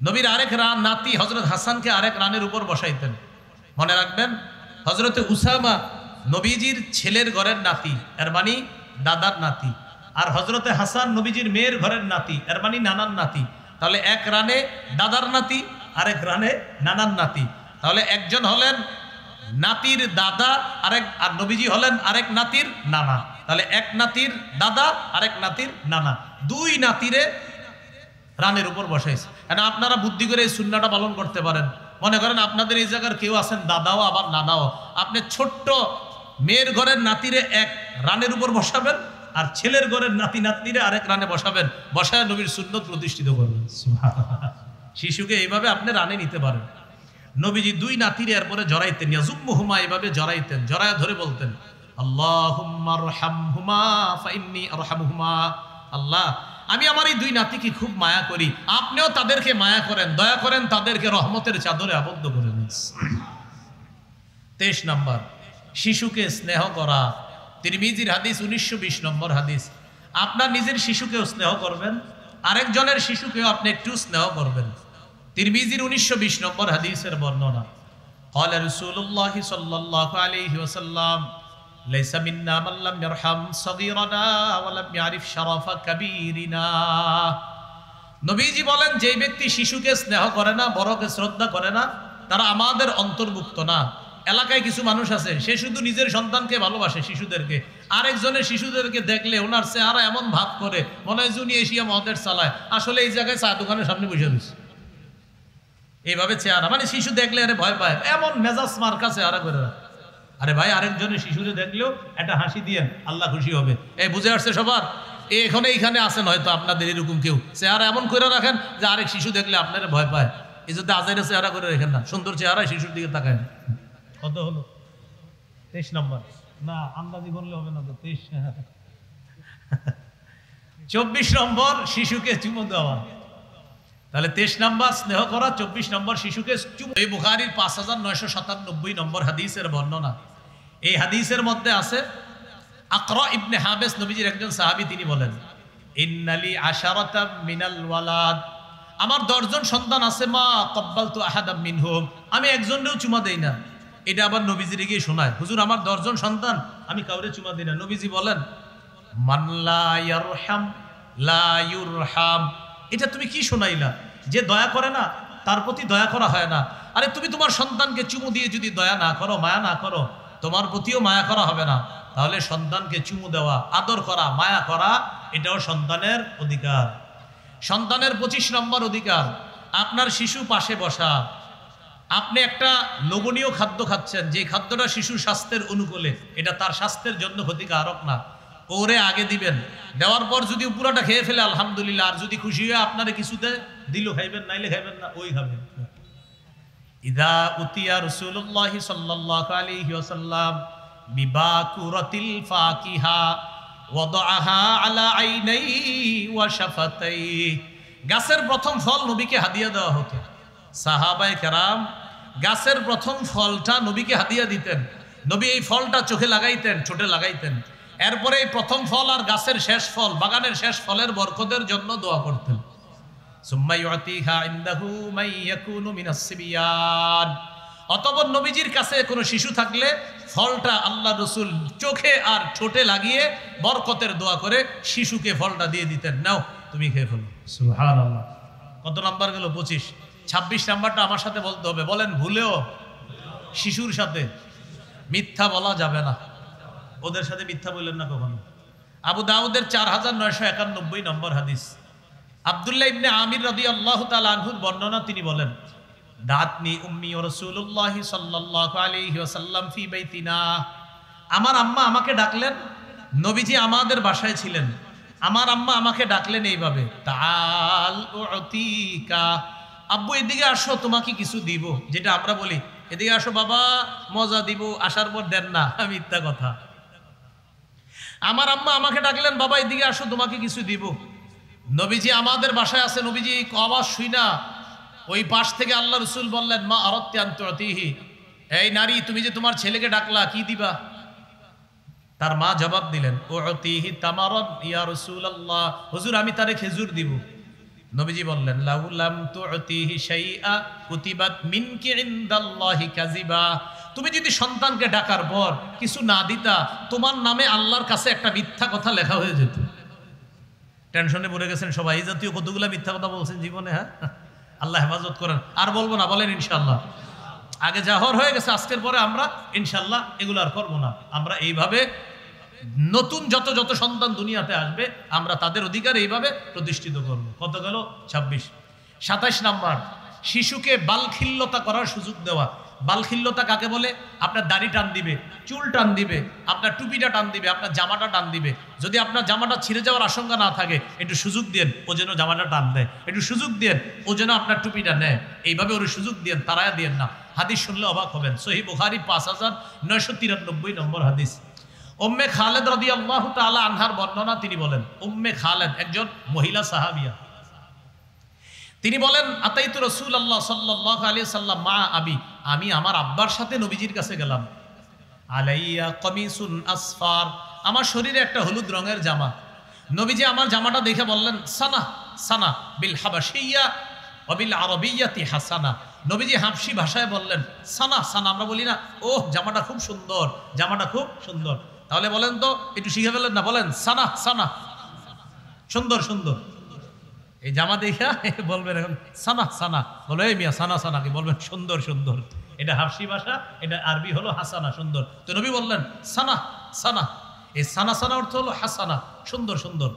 নবীর আরেক নাতি হযরত হাসানকে আরেক রানের উপর বসাইতেন। মনে রাখবেন, হযরতে উসামা নবীজির ছেলের ঘরের নাতি, এর মানে দাদার নাতি, আর হযরতে হাসান নবীজির মেয়ের ঘরের নাতি, এর মানে নানার নাতি। তাহলে এক রানে দাদার নাতি, আরেক রানে নানার নাতি। তাহলে একজন হলেন নাতির দাদা, আর নবীজি হলেন আরেক নাতির নানা। তাহলে এক নাতির দাদা, আরেক নাতির নানা, দুই নাতিরে রানের উপর বসাইছে। কেন? আপনারা বুদ্ধি করে এই সুন্নাহটা পালন করতে পারেন। মনে করেন আপনাদের এই জায়গার কেউ আছেন দাদাও আবার নানাও, আপনি ছোট্ট মেয়ের ঘরের নাতিরে এক রানের উপর বসাবেন, আর ছেলের ঘরের নাতি নাতনিরে আরেক রানে বসাবেন, বসায় নবীর সুন্নত প্রতিষ্ঠিত করবেন। শিশুকে এইভাবে আপনি রানে নিতে পারেন। নবীজি দুই নাতিরে এরপরে জড়াইতেন, ইয়াজুম্মুহুমা, এইভাবে জড়াইতেন, জড়ায়া ধরে বলতেন, আল্লাহুম্মা আরহামহুমা ফাইন্নী আরহামুহুমা। আল্লাহ, আমি আমার এই দুই নাতিকে খুব মায়া করি, আপনিও তাদেরকে মায়া করেন, দয়া করেন, তাদেরকে রহমতের চাদরে আবদ্ধ করে নিন। 23 নম্বর, শিশুকে স্নেহ করা। তিরমিজির হাদিস 1920 নম্বর হাদিস। আপনার নিজের শিশুকেও স্নেহ করবেন, আরেকজনের শিশুকেও আপনি একটু স্নেহ করবেন। তিরমিজির 1920 নম্বর হাদিসের বর্ণনা, ক্বালা রাসূলুল্লাহ সাল্লাল্লাহু আলাইহি ওয়াসাল্লাম, লাইসা মিন্না মান লাম ইয়ারহাম সাগীরানা ওয়া লাম ইয়ারিফ শারাফা কাবীরিনা। নবীজি বলেন, যে ব্যক্তি শিশুকে স্নেহ করে না, বড়কে শ্রদ্ধা করে না, তারা আমাদের অন্তর্ভুক্ত না। এলাকায় কিছু মানুষ আছে, সে শুধু নিজের সন্তানকে ভালোবাসে, শিশুদেরকে, আরেকজনের শিশুদেরকে দেখলে ওনার চেহারা এমন ভাব করে মনে হয় উনি এশিয়া মহাদেশ চালায়, আসলে এই জায়গায় চা দোকানের সামনে বসে দিচ্ছে। এইভাবে চেহারা, মানে শিশু দেখলে আরে ভয় পায়, এমন মেজাজ মার্কা চেহারা করে। আরে ভাই, আরেকজনের শিশুরে দেখলেও একটা হাসি দিয়েন, আল্লাহ খুশি হবে। এই বুঝে আসছে সবার? এইখানে আছেন হয়তো আপনাদের এরকম কেউ, চেহারা এমন করে রাখেন যে আরেক শিশু দেখলে আপনারা ভয় পায়। এই যদি আজাইরা চেহারা করে রাখেন না, সুন্দর চেহারায় শিশুর দিকে তাকায়। কত হলো? 23 নম্বর না, আন্দাজি বললে হবে না তো। 24 নম্বর, শিশুকে চুমু দেওয়া। তাহলে 23 নম্বর স্নেহ করা, 24 নম্বর শিশুকে চুমু। এই বুখারীর 5997 নম্বর হাদিসের বর্ণনা। এই হাদিসের মধ্যে আছে, আকরা ইবনে হাবেস নবীজির একজন সাহাবী, তিনি বলেন, ইন্নালি আশারাতাম মিনাল ওয়ালাদ, আমার 10 জন সন্তান আছে, মা ক্বাব্বালতু আহাদাম মিনহুম, আমি একজনেও চুমা দেই না। এটা আবার নবীজির গিয়ে শোনায়, হুজুর আমার 10 জন সন্তান, আমি কাউরে চুমা দিই না। নবীজি বলেন, মান লা ইয়ারহাম লা ইউরহাম। এটা তুমি কি শোনাইলা? যে দয়া করে না তার প্রতি দয়া করা হয় না। আরে তুমি তোমার সন্তানকে চুমু দিয়ে যদি দয়া না করো, মায়া না করো, তোমার প্রতিও মায়া করা হবে না। তাহলে সন্তানকে চুমু দেওয়া, আদর করা, মায়া করা, এটাও সন্তানের অধিকার। সন্তানের 25 নম্বর অধিকার, আপনার শিশু পাশে বসা। আপনি একটা লোভনীয় খাদ্য খাচ্ছেন, যে খাদ্যটা শিশুর স্বাস্থ্যের অনুকূলে, এটা তার স্বাস্থ্যের জন্য ক্ষতিকারক না, ওরে আগে দিবেন। দেওয়ার পর যদি পুরাটা খেয়ে ফেলে আলহামদুলিল্লাহ, আর যদি খুশি হয়ে আপনারে কিছুতে দিল খাইবেন, নাইলে খাইবেন না, ওই খাবেন। ইদা উতিয়া রাসূলুল্লাহ সাল্লাল্লাহু আলাইহি ওয়াসাল্লাম বিবাকুরাতিল ফাকিহা ওয়াদাআহা আলা আইনাই ওয়া শাফাতাই। গাছের প্রথম ফল নবীকে হাদিয়া দেওয়া হতো। সাহাবায়ে কেরাম গাছের প্রথম ফলটা নবীকে হাদিয়া দিতেন। নবী এই ফলটা চোখে লাগাইতেন, ঠোঁটে লাগাইতেন। এরপরে এই প্রথম ফল আর গাছের শেষ ফল, বাগানের শেষ ফলের বরকতের জন্য দোয়া করতেন। সুম্মা ইউতিহা ইনদাহু মান ইয়াকুনু মিনাস সিবিয়ান। অতঃপর নবীজির কাছে কোনো শিশু থাকলে ফলটা আল্লাহ রাসূল চোখে আর ঠোঁটে লাগিয়ে বরকতের দোয়া করে শিশুকে ফলটা দিয়ে দিতেন, নাও তুমি খেয়ে ফেলো। সুবহানাল্লাহ। কত নাম্বার গেল? 25। 26 নাম্বারটা আমার সাথে বলতে হবে, বলেন ভুলেও। শিশুর সাথে মিথ্যা বলা যাবে না, ওদের সাথে মিথ্যা বললেন না কখনো। আবু দাউদের 4991 নম্বর হাদিস, আব্দুল্লাহ ইবনে আমির রাদিয়াল্লাহু তাআলা আনহুর বর্ণনা, তিনি বলেন দাতনি উম্মি ওয়া রাসূলুল্লাহ সাল্লাল্লাহু আলাইহি ওয়াসাল্লাম ফি বাইতিনা। আমার আম্মা আমাকে ডাকলেন, নবীজি আমাদের বাসায় ছিলেন, আমার আম্মা আমাকে ডাকলেন এইভাবে, তাআল উতিকা, আব্বু এদিকে আসো তোমাকে কিছু দিব, যেটা আমরা বলি এদিকে আসো বাবা মজা দিব, আসার পর দেন না, মিথ্যা কথা। আমার আম্মা আমাকে ডাকলেন, বাবা এদিকে আসো তোমাকে কিছু দিব। নবীজি আমাদের বাসায় আছে, নবীজি আওয়াজ শুই না, ওই পাশ থেকে আল্লাহ রাসূল বললেন মা আরাদতি আন তুতিহি, এই নারী তুমি যে তোমার ছেলেকে ডাকলা কি দিবা? তার মা জবাব দিলেন উতিহি তামারান ইয়া রাসূলুল্লাহ, হুজুর আমি তারে খেজুর দিব। নবীজি বললেন লাউলাম তুতিহি শাইআ কুতিবাত মিনকি ইনদাল্লাহি কাযিবা, তুমি যদি সন্তানকে ডাকার পর কিছু না দিতা, তোমার নামে আল্লাহর কাছে একটা মিথ্যা কথা লেখা হয়ে যেত। টেনশনে পড়ে গেছেন সবাই, এই জাতীয় কতগুলা মিথ্যা কথা বলছেন জীবনে, হ্যাঁ আল্লাহ হেফাজত করেন। আর বলবো না, বলেন ইনশাআল্লাহ। আগে যা হয়ে গেছে, আজকের পরে আমরা ইনশাআল্লাহ এগুলো আর করবো না। আমরা এইভাবে নতুন যত যত সন্তান দুনিয়াতে আসবে, আমরা তাদের অধিকার এইভাবে প্রতিষ্ঠিত করব। কত গেল? 26। 27 নাম্বার, শিশুকে বালখিল্যতা করার সুযোগ দেওয়া। বালখিল্যতা কাকে বলে? আপনার দাড়ি টান দিবে, চুল টান দিবে, আপনার টুপিটা টান দিবে, আপনার জামাটা টান দিবে। যদি আপনার জামাটা ছিঁড়ে যাওয়ার আশঙ্কা না থাকে, একটু সুযোগ দেন ও যেন জামাটা টান দেয়, একটু সুযোগ দেন ও যেন আপনার টুপিটা নেয়, এইভাবে ওর সুযোগ দেন, তারায়া দেন না। হাদিস শুনলে অবাক হবেন, সহিহ বুখারী 5993 নম্বর হাদিস। উম্মে খালেদ রাদিয়াল্লাহু তাআলা আনহার বর্ণনা, তিনি বলেন, উম্মে খালেদ একজন মহিলা সাহাবিয়া, তিনি বলেন আতাইতু রাসূলুল্লাহ সাল্লাল্লাহু আলাইহি সাল্লাম মা আবি, আমি আমার আব্বার সাথে নবীজির কাছে গেলাম। আলাইয়া কমিসুন আসফার, আমার শরীরে একটা হলুদ রঙের জামা। নবীজি আমার জামাটা দেখে বললেন সানা সানা বিল হাবাশিয়া ওয়া বিল আরাবিয়াতি হাসানা। নবীজি হাবশি ভাষায় বললেন সানা সানা, আমরা বলি না ও জামাটা খুব সুন্দর, জামাটা খুব সুন্দর। তাহলে বলেন তো, একটু শিখে ফেলেন না, বলেন সানা সানা, সুন্দর সুন্দর। এই জামা দেখা বলবেন এখন সানা সানা, বলো এই মিয়া সানা সানা, কি বলবেন সুন্দর সুন্দর। এটা হাবশি ভাষা, এটা আরবি হলো হাসানা, সুন্দর। তো নবী বললেন সানা সানা, এই সানা সানা অর্থ হলো হাসানা, সুন্দর সুন্দর।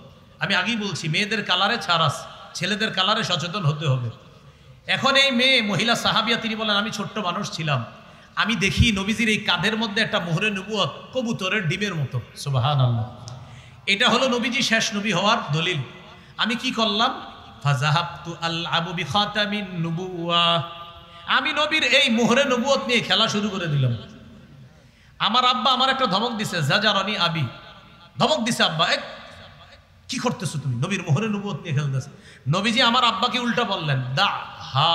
আমি আগেই বলছি মেয়েদের কালারে ছাড় আছে, ছেলেদের কালারে সচেতন হতে হবে। এখন এই মেয়ে মহিলা সাহাবিয়া, তিনি বলেন আমি ছোট্ট মানুষ ছিলাম, আমি দেখি নবীজির এই কাঁধের মধ্যে একটা মোহরে নবুয়ত কবুতরের ডিমের মতো, সুবহানাল্লাহ। এটা হলো নবীজি শেষ নবী হওয়ার দলিল। আমি কি করলাম? ফাযাহাবতু আলআবু বিখাতামিন নুবুওয়া, আমি নবীর এই মোহরে নবুয়ত নিয়ে খেলা শুরু করে দিলাম। আমার আব্বা আমার একটা ধমক দিছে, জাজারানি আবি, ধমক দিছে আব্বা, কি করতেছো তুমি? নবীর মোহরে নবুয়ত নিয়ে খেলতেছে। নবীজি আমার আব্বাকে উল্টা বললেন দা হা,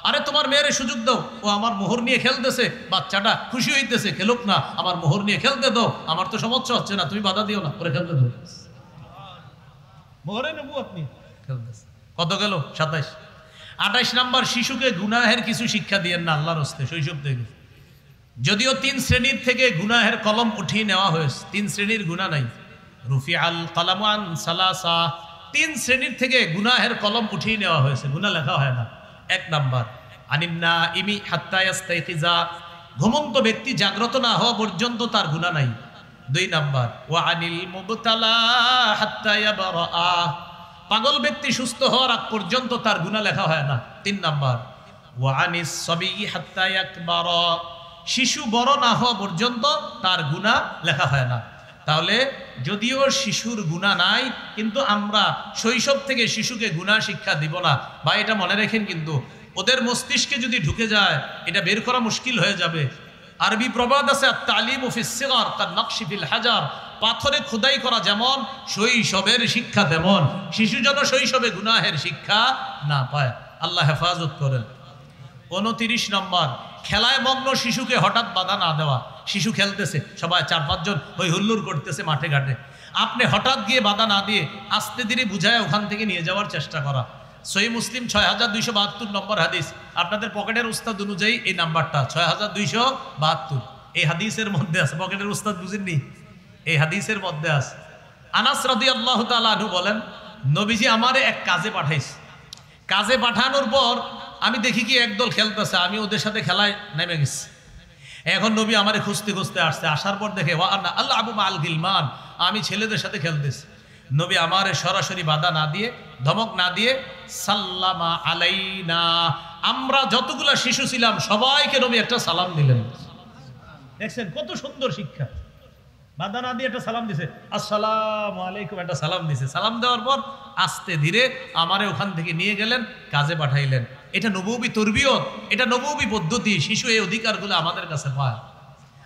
আরে তোমার মেয়ের সুযোগ দাও, ও আমার মোহর নিয়ে খেলতেছে, বাচ্চাটা খুশি হইতেছে, খেলুক না, আমার মোহর নিয়ে খেলতে দাও, আমার তো সমস্যা হচ্ছে না, তুমি বাধা দিও না, করে খেলতে দাও। মোহরে নবুয়ত নিয়ে খেলতেছে। কত গেল? 27। 28 নাম্বার, শিশুকে গুনাহের কিছু শিক্ষা দিয়েন না আল্লাহর হস্তে শৈশব থেকে। যদিও 3 শ্রেণীর থেকে গুনাহের কলম উঠিয়ে নেওয়া হয়েছে, 3 শ্রেণীর গুনাহ নাই। রুফিআল কালামু আন সালাসা, 3 শ্রেণীর থেকে গুনাহের কলম উঠিয়ে নেওয়া হয়েছে, গুনাহ লেখা হয় না। 1 নাম্বার আনিন্না ইমি হাত্তা ইয়াস্তাইকিজা, ঘুমন্ত ব্যক্তি জাগ্রত না হওয়া পর্যন্ত তার গুনাহ নাই। 2 নাম্বার ওয়া আনিল মুবতালা হাত্তা ইয়াবরা, পাগল ব্যক্তি সুস্থ হওয়ার আগ পর্যন্ত তার গুনাহ লেখা হয় না। 3 নাম্বার ওয়া আনিস সাবি হাত্তা ইয়াকবারা, শিশু বড় না হওয়া পর্যন্ত তার গুনাহ লেখা হয় না। তাহলে যদিও শিশুর গুনাহ নাই, কিন্তু আমরা শৈশব থেকে শিশুকে গুনাহ শিক্ষা দিব না। বা এটা মনে রাখেন, কিন্তু ওদের মস্তিষ্কে যদি ঢুকে যায় এটা বের করা মুশকিল হয়ে যাবে। আরবি প্রবাদ আছে আত-তালিমু ফিস সিগার কান-নাকশি ফিল হাজার, পাথরে খোদাই করা যেমন শৈশবের শিক্ষা তেমন, শিশু যেন শৈশবে গুনাহের শিক্ষা না পায়। আল্লাহ হেফাজত করেন। 29 নম্বর, খেলায় মগ্ন শিশুকে হঠাৎ বাধা না দেওয়া। শিশু খেলতেছে, সবাই 4-5 জন হই হুল্লোড় করতেছে মাঠে ঘাটে, আপনি হঠাৎ গিয়ে বাধা না দিয়ে আস্তে ধীরে বুঝায় ওখান থেকে নিয়ে যাওয়ার চেষ্টা করা। সহিহ মুসলিম 6272 নম্বর হাদিস, আপনাদের পকেটের উস্তাদ অনুযায়ী এই নাম্বারটা 6272, এই হাদিসের মধ্যে আছে। পকেটের উস্তাদ বুঝেননি? এই হাদিসের মধ্যে আছে। আনাস রাদিয়াল্লাহু তাআলা আনহু বলেন, নবীজি আমারে এক কাজে পাঠাইছে, কাজে পাঠানোর পর আমি দেখি কি একদল খেলতেছে, আমি ওদের সাথে খেলায় নেমে গেছি। এখন নবী আমারে খুঁজতে খুঁজতে আসছে, আসার পর দেখে আল্লাহ আবু আল গিলমান, আমি ছেলেদের সাথে খেলতেছি। নবী আমারে সরাসরি বাধা না দিয়ে, ধমক না দিয়ে সাল্লামা আলাইনা, আমরা যতগুলা শিশু ছিলাম সবাইকে নবী একটা সালাম দিলেন। দেখছেন কত সুন্দর শিক্ষা। বাধা না দিয়ে একটা সালাম দিছে, আসসালামু আলাইকুম, একটা সালাম দিছে। সালাম দেওয়ার পর আস্তে ধীরে আমারে ওখান থেকে নিয়ে গেলেন, কাজে পাঠাইলেন। এটা নবুবী তরবিয়ত, এটা নবুবী পদ্ধতি। শিশু এই অধিকারগুলো আমাদের কাছে পায়।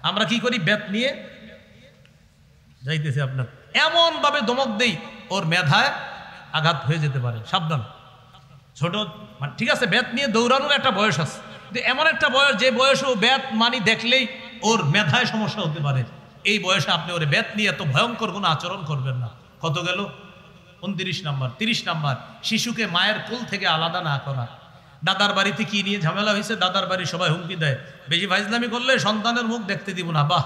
আমরা কি করি? বেত নিয়ে যাইতেছে আপনার, এমন ভাবে ধমক দেই ওর মেধায় আঘাত হয়ে যেতে পারে, সাবধান। ছোট মানে ঠিক আছে, বেত নিয়ে দৌড়ানোর একটা বয়স আছে, কিন্তু এমন একটা বয়স যে বয়সে ও বেত মানি দেখলেই ওর মেধায় সমস্যা হতে পারে। এই বয়সে আপনি ওরে বেত নিয়ে এত ভয়ঙ্কর কোনো আচরণ করবেন না। কত গেল? 29 নাম্বার। 30 নাম্বার, শিশুকে মায়ের কোল থেকে আলাদা না করা। দাদার বাড়িতে কি নিয়ে ঝামেলা হয়েছে, দাদার বাড়ি সবাই হুমকি দেয়, বেশি ফাইজলামি করলে সন্তানের মুখ দেখতে দিব না। বাহ,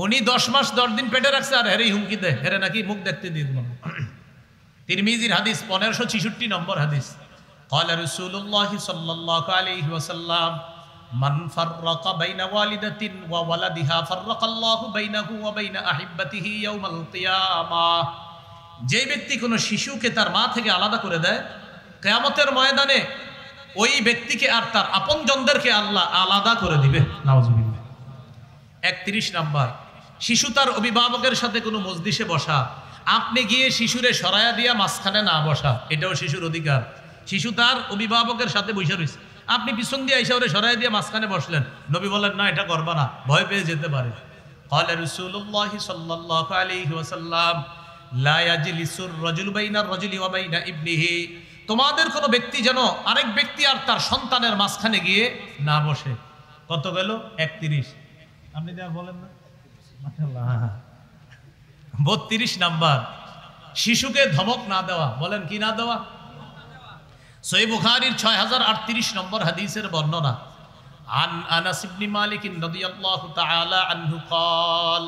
উনি 10 মাস 10 দিন পেটে রাখছে আর হেরেই হুমকি দেয়, হেরে নাকি মুখ দেখতে দিব না। তিরমিজির হাদিস 1566 নম্বর হাদিস, قال رسول الله صلى الله عليه وسلم من فرق بين والدة وولدها فرق الله بينه وبين أحبته يوم القيامة। যে ব্যক্তি কোনো শিশুকে তার মা থেকে আলাদা করে দেয়, কিয়ামতের ময়দানে ওই ব্যক্তিকে আর তার আপনজনদেরকে আল্লাহ আলাদা করে দিবে। নাউজুবিল্লাহ। 31 নাম্বার, শিশু তার অভিভাবকের সাথে কোনো মজলিসে বসা, আপনি গিয়ে শিশুরে সরায়া দিয়া মাঝখানে না বসা, এটাও শিশুর অধিকার। শিশু তার অভিভাবকের সাথে বসে রয়েছে, আপনি পিছন দিয়ে আইসা ওরে সরাই দিয়ে মাঝখানে বসলেন। নবী বলেন না, এটা করবা না, ভয় পেয়ে যেতে পারে। قال رسول الله صلى الله عليه وسلم لا يجلس الرجل بين الرجل وبين ابنه। তোমাদের কোনো ব্যক্তি যেন আরেক ব্যক্তি আর তার সন্তানের মাঝখানে গিয়ে না বসে। কত গেল? 31। আপনি আর বলেন না, মাশাআল্লাহ। 32 নাম্বার, শিশুকে ধমক না দেওয়া। বলেন কি না দেওয়া? সহিহ বুখারীর 6038 নম্বর হাদিসের বর্ণনা, আন আনাস ইবনে মালিক রাদিয়াল্লাহু তাআলা আনহু قال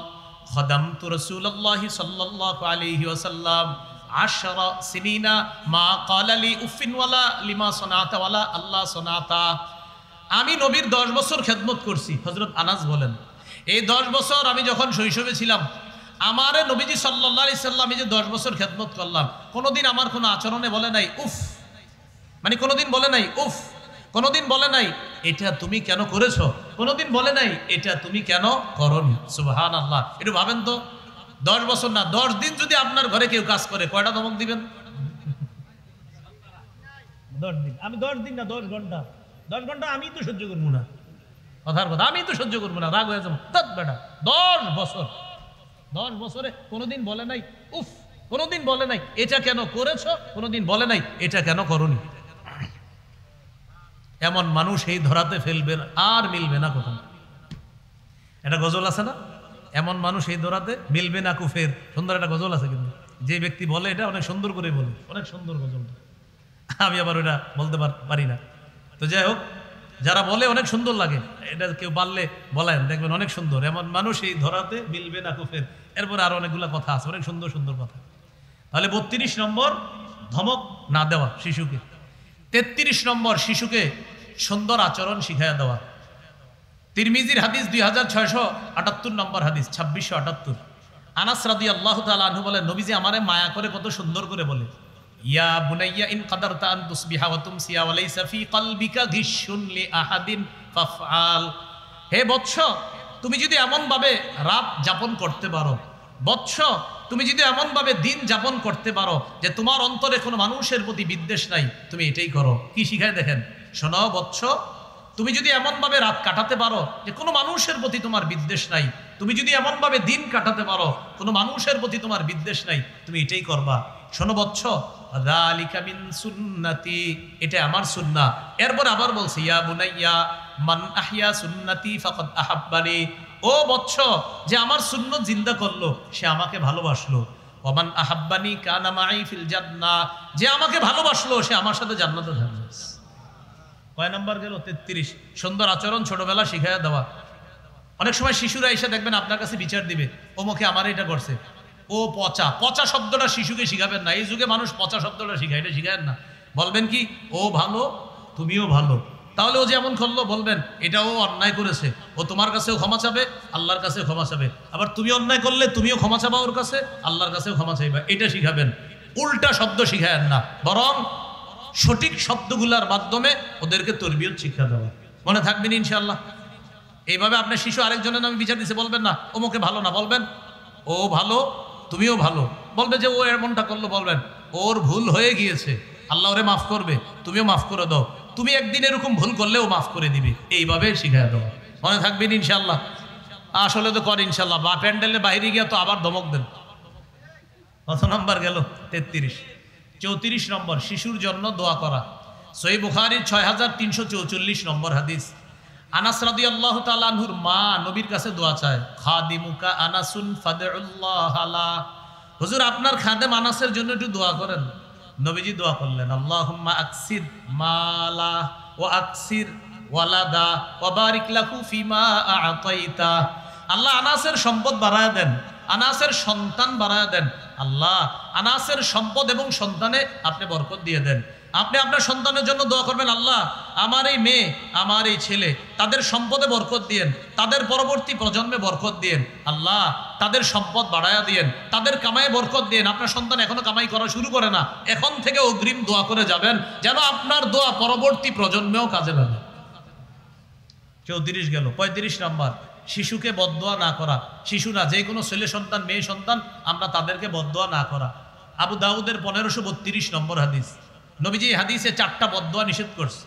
خدمت رسول الله صلى الله عليه وسلم 10 سنين ما قال لي اف ولا لما صنعت ولا الله صنعت। আমি নবীর 10 বছর খেদমত করছি। হযরত আনাস বলেন, এই 10 বছর আমি যখন শৈশবে ছিলাম, আমারে নবীজি সাল্লাল্লাহু আলাইহি সাল্লাম এই যে 10 বছর খেদমত করলাম, কোনোদিন আমার কোনো আচরণে বলে নাই উফ, মানে কোনোদিন বলে নাই উফ, কোনোদিন বলে নাই এটা তুমি কেন করেছো, কোনোদিন বলে নাই এটা তুমি কেন করনি। সুবহানাল্লাহ। একটু ভাবেন তো, 10 বছর না, 10 দিন যদি আপনার ঘরে কেউ কাজ করে, কয়টা ধমক দিবেন? 10 দিন। আমি 10 দিন না, 10 ঘন্টা। 10 ঘন্টা আমি তো সহ্য করবো না, কথার কথা, আমি তো সহ্য করবো না, রাগ হয়ে যাবো। বেটা 10 বছর, 10 বছরে কোনোদিন বলে নাই উফ, কোনোদিন বলে নাই এটা কেন করেছো, কোনোদিন বলে নাই এটা কেন করনি। এমন মানুষ এই ধরাতে ফেলবে আর মিলবে না কোথাও। এটা গজল আছে না, এমন মানুষ এই ধরাতে মিলবে না কুফের। সুন্দর একটা গজল আছে, কিন্তু যে ব্যক্তি বলে এটা অনেক সুন্দর করে বলে, অনেক সুন্দর গজল। আমি আবার ওটা বলতে পারি না। তো যাই হোক, যারা বলে অনেক সুন্দর লাগে, এটা কেউ পারলে বলেন, দেখবেন অনেক সুন্দর। এমন মানুষ এই ধরাতে মিলবে না কুফের। এরপরে আরো অনেকগুলো কথা আছে, অনেক সুন্দর সুন্দর কথা। তাহলে 32 নম্বর, ধমক না দেওয়া শিশুকে। 33 নম্বর, শিশুকে সুন্দর আচরণ শিখাইয়া দেওয়া। তিরমিজির হাদিস 2678 নম্বর হাদিস, 2678। আনাস রাদিয়াল্লাহু তাআলা আনহু বলেন, নবীজি আমারে মায়া করে কত সুন্দর করে বলে, ইয়া বুনাইয়া ইন কাদারতা আন তুসবিহা ওয়া তুমসিয়া ওয়া লাইসা ফি কলবিকা গিশুন লি আহাদিন ফাফআল। হে বৎস, তুমি যদি এমন ভাবে রাত যাপন করতে পারো, বৎস তুমি যদি এমন ভাবে দিন যাপন করতে পারো যে তোমার অন্তরে কোনো মানুষের প্রতি বিদ্বেষ নাই, তুমি এটাই করো। কি শিখায় দেখেন, শোনো বৎস, তুমি যদি এমন ভাবে রাত কাটাতে পারো যে কোনো মানুষের প্রতি তোমার বিদ্বেষ নাই, তুমি যদি এমন ভাবে দিন কাটাতে পারো কোনো মানুষের প্রতি তোমার বিদ্বেষ নাই, তুমি এটাই করবা। শোনো বৎস, যালিকা মিন সুন্নতি, এটা আমার সুন্নাহ। এরপর আবার বলছে, ইয়া বুনাইয়া মান আহইয়া সুন্নতি ফাকাদ আহাব্বানি। ও বৎস, যে আমার সুন্নত জিন্দা করলো সে আমাকে ভালোবাসলো। ওমান আহাব্বানি কানা মাই ফিল জান্নাহ, যে আমাকে ভালোবাসলো সে আমার সাথে জান্নাতে থাকবে। কয় নাম্বার গেল? 33। সুন্দর আচরণ ছোটবেলা শিখাইয়া দেওয়া। অনেক সময় শিশুরা এসে দেখবেন আপনার কাছে বিচার দিবে, ওমকে আমার এটা করছে, ও পচা। পচা শব্দটা শিশুকে শিখাবেন না। এই যুগে মানুষ পচা শব্দটা শিখায়, এটা শিখায়েন না। বলবেন কি, ও ভালো তুমিও ভালো, তাহলে ও যেমন করলো বলবেন এটা ও অন্যায় করেছে, ও তোমার কাছেও ক্ষমা চাবে, আল্লাহর কাছেও ক্ষমা চাবে। আবার তুমি অন্যায় করলে তুমিও ক্ষমা চাবা ওর কাছে, আল্লাহর কাছেও ক্ষমা চাইবা। এটা শিখাবেন, উল্টা শব্দ শিখায়েন না, বরং সঠিক শব্দগুলোর মাধ্যমে ওদেরকে তরবিয়ত শিক্ষা দেওয়া। মনে থাকবেন ইনশাআল্লাহ। এইভাবে আপনার শিশু আরেকজনের নামে বিচার দিচ্ছে বলবেন না ওমুকে ভালো না, বলবেন ও ভালো তুমিও ভালো। বলবে যে ও এমনটা করলো, বলবেন ওর ভুল হয়ে গিয়েছে, আল্লাহ ওরে মাফ করবে, তুমিও মাফ করে দাও, তুমি একদিন এরকম ভুল করলেও মাফ করে দিবে। এইভাবে শিখায় দেওয়া। মনে থাকবেন ইনশাআল্লাহ। আসলে তো কর ইনশাআল্লাহ। বা প্যান্ডেলের বাইরে গিয়ে তো আবার ধমক দেন। কত নম্বর গেল? 33। 34 নম্বর, শিশুর জন্য দোয়া করা। সহিহ বুখারীর 6344 নম্বর হাদিস। আনাস রাদিয়াল্লাহু তাআলা আনহুর মা নবীর কাছে দোয়া চায়, খাদিমুকা আনাসুন ফাদউল্লাহ আলা। হুজুর আপনার খাদেম আনাসের জন্য একটু দোয়া করেন। নবীজি দোয়া করলেন, আল্লাহুম্মা আকসির মালা ওয়া আকসির ওয়ালাদা ওয়া বারিক লাহু ফিমা আ'তাইতা। আল্লাহ আনাসের সম্পদ বাড়ায়া দেন, আনাসের সন্তান বাড়ায়া দেন। আল্লাহ আনাসের সম্পদ এবং সন্তানে আপনি বরকত দিয়ে দেন। আপনি আপনার সন্তানের জন্য দোয়া করবেন, আল্লাহ আমার এই মেয়ে আমার এই ছেলে তাদের সম্পদে বরকত দিয়েন, তাদের পরবর্তী প্রজন্মে বরকত দিয়েন, আল্লাহ তাদের সম্পদ বাড়ায়া দিয়েন, তাদের কামাই বরকত দিয়েন। আপনার সন্তান এখনো কামাই করা শুরু করে না, এখন থেকে অগ্রিম দোয়া করে যাবেন যেন আপনার দোয়া পরবর্তী প্রজন্মেও কাজে লাগে। 34 গেল। 35 নাম্বার, শিশুকে বদদোয়া না করা। শিশুরা যে কোনো ছেলে সন্তান মেয়ে সন্তান আমরা তাদেরকে বদদোয়া না করা। আবু দাউদের 1532 নম্বর হাদিস। নবীজি হাদিসে 4টা বদদোয়া নিষেধ করছে।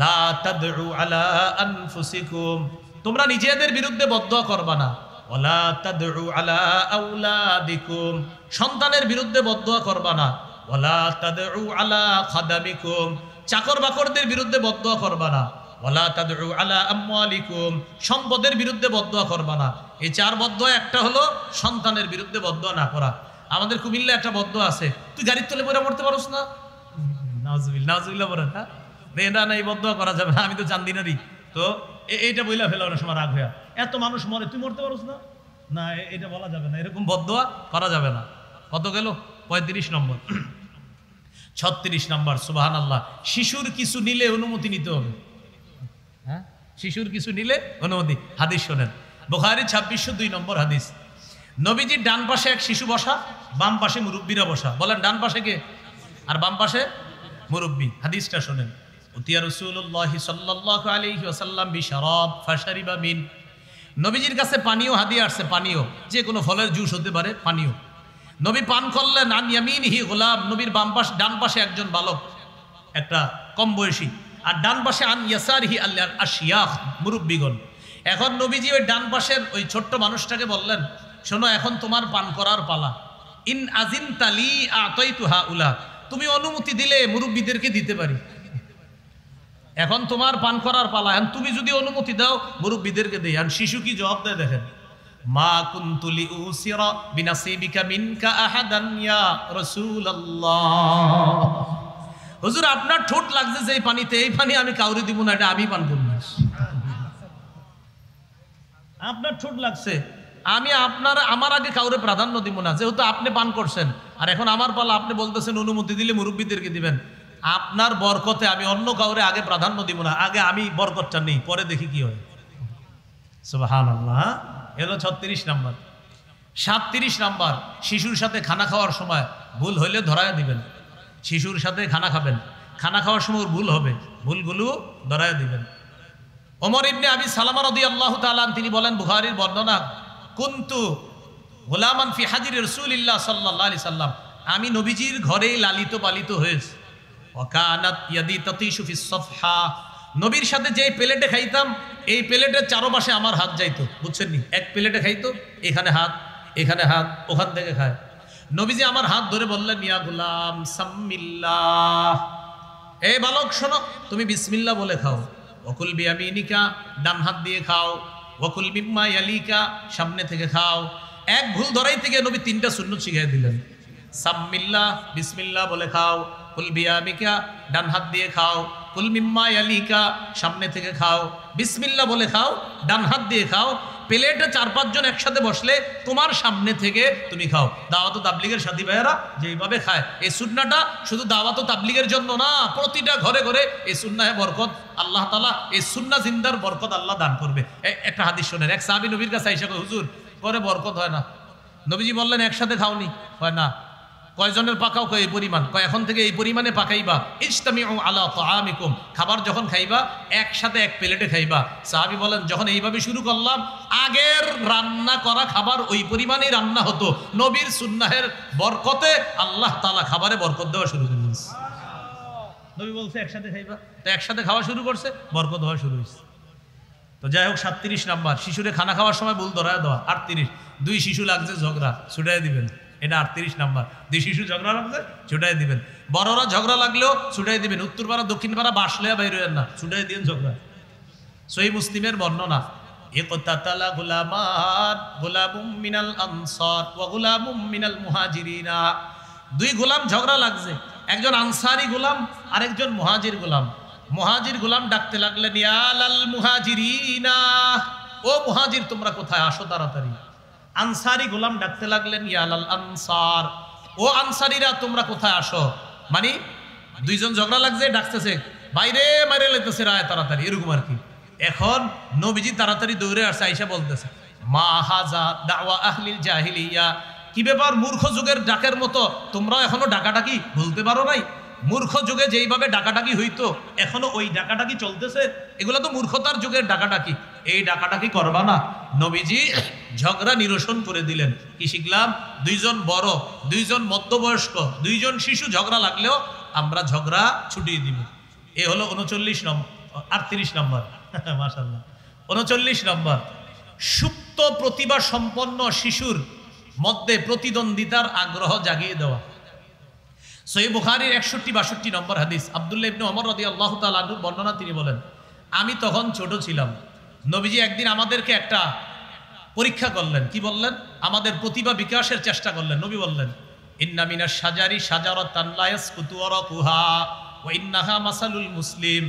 লা তাদউ আলা আনফুসিকুম, তোমরা নিজেদের বিরুদ্ধে বদদোয়া করবা না। ওয়ালা তাদউ আলা আওলাদিকুম, সন্তানের বিরুদ্ধে বদদোয়া করবা না। ওয়ালা তাদউ আলা খাদামিকুম, চাকর বাকরদের বিরুদ্ধে বদদোয়া করবা না। ওয়ালা তাদউ আলা আমওয়ালিকুম, সম্পদের বিরুদ্ধে বদদোয়া করবা না। এই 4 বদদোয়া একটা হলো সন্তানের বিরুদ্ধে বদদোয়া না করা। আমাদের কুমিল্লা একটা বদদোয়া আছে, তুই গাড়ির তলে পড়ে মরতে পারোস না, নাউজুবিল্লাহ নাউজুবিল্লাহ বলেন। হ্যাঁ না না, এই বদদোয়া করা যাবে না, আমি তো জানি না রি। তো এইটা বইলা ফেলা অনেক সময় রাগ হইয়া, এত মানুষ মরে তুই মরতে পারোস না, না এটা বলা যাবে না, এরকম বদদোয়া করা যাবে না। কত গেল? 35 নম্বর। 36 নম্বর, সুবহানাল্লাহ, শিশুর কিছু নিলে অনুমতি নিতে হবে। হ্যাঁ শিশুর কিছু নিলে অনুমতি। হাদিস শোনেন, বুখারী 2602 নম্বর হাদিস। নবীজির ডান পাশে এক শিশু বসা, বাম পাশে মুরব্বীরা বসা। বলেন ডান পাশে কে আর বাম পাশে মুরব্বী। হাদিসটা শোনেন, উতিয়া রাসূলুল্লাহ সাল্লাল্লাহু আলাইহি ওয়াসাল্লাম বিশরাব ফাশারিবা মিন। নবীজির কাছে পানীয় হাদিয়া আসছে, পানীয় যে কোনো ফলের জুস হতে পারে, পানীয়। নবী পান করলেন। আন ইয়ামিনিহি গোলাম, নবীর বাম পাশে ডান পাশে একজন বালক, একটা কম বয়সী, আর ডান পাশে আন ইয়াসারিহি আল আশিয়াখ, মুরব্বীগণ। এখন নবীজি ওই ডান পাশের ওই ছোট্ট মানুষটাকে বললেন, শোনো এখন তোমার পান করার পালা। ইন আজিনতা লি আতাইতু হাউলা, তুমি অনুমতি দিলে মুরব্বীদেরকে দিতে পারি। এখন তোমার পান করার পালা, এখন তুমি যদি অনুমতি দাও মুরব্বীদেরকে দেই। আর শিশু কি জবাব দেয় দেখেন, মা কুনতু লিউসিরা বিনাসিবিকা মিনকা আহাদান ইয়া রাসূলুল্লাহ। হুজুর আপনার ঠোঁট লাগছে যে এই পানিতে, এই পানি আমি কাউরে দিব না, এটা আমি পান করব। আপনার ঠোঁট লাগছে, আমি আমার আগে কাউরে প্রাধান্য দিব না, যেহেতু আপনি পান করছেন আর এখন আমার পালা, আপনি বলতেছেন অনুমতি দিলে মুরব্বীদেরকে দিবেন। আপনার বরকতে আমি অন্য কাউরে আগে প্রাধান্য দিব না, আগে আমি বরকতটা নেই, পরে দেখি কি হয়। সুবহানাল্লাহ। এলো 36 নাম্বার। 37 নাম্বার, শিশুর সাথে খানা খাওয়ার সময় ভুল হইলে ধরায় দিবেন। শিশুর সাথে খানা খাবেন, খানা খাওয়ার সময় ভুল হবে, ভুলগুলো ধরায় দিবেন। ওমর ইবনে আবি সালামা রাদিয়াল্লাহু তাআলা তিনি বলেন, বুখারীর বর্ণনা, কুনতু গোলামান ফি হাজির রাসূলিল্লাহ সাল্লাল্লাহু আলাইহি সাল্লাম, আমি নবীজির ঘরেই লালিত পালিত হয়েছি। ওয়াকানাত ইয়াদি তাতিশু ফিস সফহা, নবীর সাথে যে প্লেটে খাইতাম এই প্লেটের চারপাশে আমার হাত যাইতো, বুঝছেন নি? এক প্লেটে খাইতো, এখানে হাত এখানে হাত, ওখান থেকে খায়। নবীজি আমার হাত ধরে বললেন, ইয়া গোলাম সাম্মিল্লাহ, এই বালক শোনো, তুমি বিসমিল্লাহ বলে খাও। ওকুল বিয়ামিনিকা, ডান হাত দিয়ে খাও। ওকুল মিম্মা ইয়ালিকা, সামনে থেকে খাও। এক ভুল ধরাই থেকে নবী 3টা সুন্নত শিখিয়ে দিলেন। সাম্মিল্লাহ, বিসমিল্লাহ বলে খাও। কুল বিয়ামিকা, ডান হাত দিয়ে খাও। কুল মিম্মা ইয়ালিকা, সামনে থেকে খাও। বিসমিল্লাহ বলে খাও, ডান হাত দিয়ে খাও। প্লেটে 4-5 জন একসাথে বসলে তোমার সামনে থেকে তুমি খাও। দাওয়াত ও তাবলীগের সাথী ভাইয়েরা যেইভাবে খায়, এই সুন্নাহটা শুধু দাওয়াত ও তাবলীগের জন্য না, প্রতিটা ঘরে ঘরে এই সুন্নাহে বরকত আল্লাহ তাআলা, এই সুন্নাহ জিন্দার বরকত আল্লাহ দান করবে। একটা হাদিস শোনেন, এক সাহাবী নবীর কাছে আইসা কয়, হুজুর করে বরকত হয় না। নবীজি বললেন, একসাথে খাওনি? হয় না। কয়জনের পাকাও? কয় এই পরিমাণ। কয় এখন থেকে এই পরিমাণে পাকাইবা। ইজতামিউ আলা তাআমিকুম, খাবার যখন খাইবা একসাথে এক প্লেটে খাইবা। সাহাবী বলেন, যখন এইভাবে শুরু করলাম, আগের রান্না করা খাবার ওই পরিমাণেই রান্না হতো। নবীর সুন্নাহের বরকতে আল্লাহ তাআলা খাবারে বরকত দেওয়া শুরু করলেন। নবী বলছে একসাথে খাইবা, তো একসাথে খাওয়া শুরু করছে, বরকত হওয়া শুরু হয়েছে। তো যাই হোক, 37 নাম্বার, শিশুরে খানা খাওয়ার সময় ভুল ধরায় দেওয়া। 38, 2 শিশু লাগছে ঝগড়া, ছুটাই দিবেন। এটা 38 নাম্বার, 2 শিশু ঝগড়া লাগছে, ছুটাই দিবেন। বড়রা ঝগড়া লাগলেও ছুটাই দিবেন। উত্তর পাড়া দক্ষিণ পাড়া বাসলে বাইর হইেন না, ছুটাই দিন ঝগড়া। সহিহ মুসলিমের বর্ণনা, ইকতাতালা গুলামান গুলামুম মিনাল আনসার ওয়া গুলামুম মিনাল মুহাজিরিনা। 2 গোলাম ঝগড়া লাগছে, একজন আনসারি গোলাম আর একজন মুহাজির গোলাম। মুহাজির গোলাম ডাকতে লাগলেন, ইয়ালাল মুহাজিরিনা, ও মুহাজির তোমরা কোথায়, আসো তাড়াতাড়ি। আনসারি গোলাম ডাকতে লাগলেন, ইয়ালাল আনসার, ও আনসারিরা তোমরা কোথায় আসো। মানে 2 জন ঝগড়া লাগছে, ডাকতেছে, বাইরে মারে লেতেছে রায় তাড়াতাড়ি, এরকম আর কি। এখন নবীজি তাড়াতাড়ি দৌড়ে আসছে, আয়েশা বলতেছে, মা হাজা দাওয়া আহলিল জাহিলিয়া, কি ব্যাপার, মূর্খ যুগের ডাকের মতো তোমরা এখনো ডাকাডাকি ভুলতে পারো নাই? মূর্খ যুগে যেইভাবে ডাকাডাকি হইতো এখনো ওই ডাকাডাকি চলতেছে, এগুলো তো মূর্খতার যুগের ডাকাডাকি, এই ডাকাডাকি করবা না। নবীজি ঝগড়া নিরসন করে দিলেন। কি শিখলাম? 2 জন বড়, 2 জন মধ্যবয়স্ক, 2 জন শিশু ঝগড়া লাগলেও আমরা ঝগড়া ছুটিয়ে দিব। এ হলো 39 নম্বর, 38 নম্বর মাশাআল্লাহ। 39 নম্বর, সুপ্ত প্রতিভা সম্পন্ন শিশুর মধ্যে প্রতিদ্বন্দ্বিতার আগ্রহ জাগিয়ে দেওয়া। সহিহ বুখারীর 61-62 নম্বর হাদিস, আব্দুল্লাহ ইবনে ওমর রাদিয়াল্লাহু তাআলা আনহুর বর্ণনা, তিনি বলেন, আমি তখন ছোট ছিলাম। নবীজি একদিন আমাদেরকে একটা পরীক্ষা করলেন। কি বললেন? আমাদের প্রতিভা বিকাশের চেষ্টা করলেন। নবী বললেন, ইন্না মিনাশ শাজারি শাজারাতান লা ইয়াসকুতু ওয়ারাকুহা ওয়া ইন্নাহা মাসালুল মুসলিম।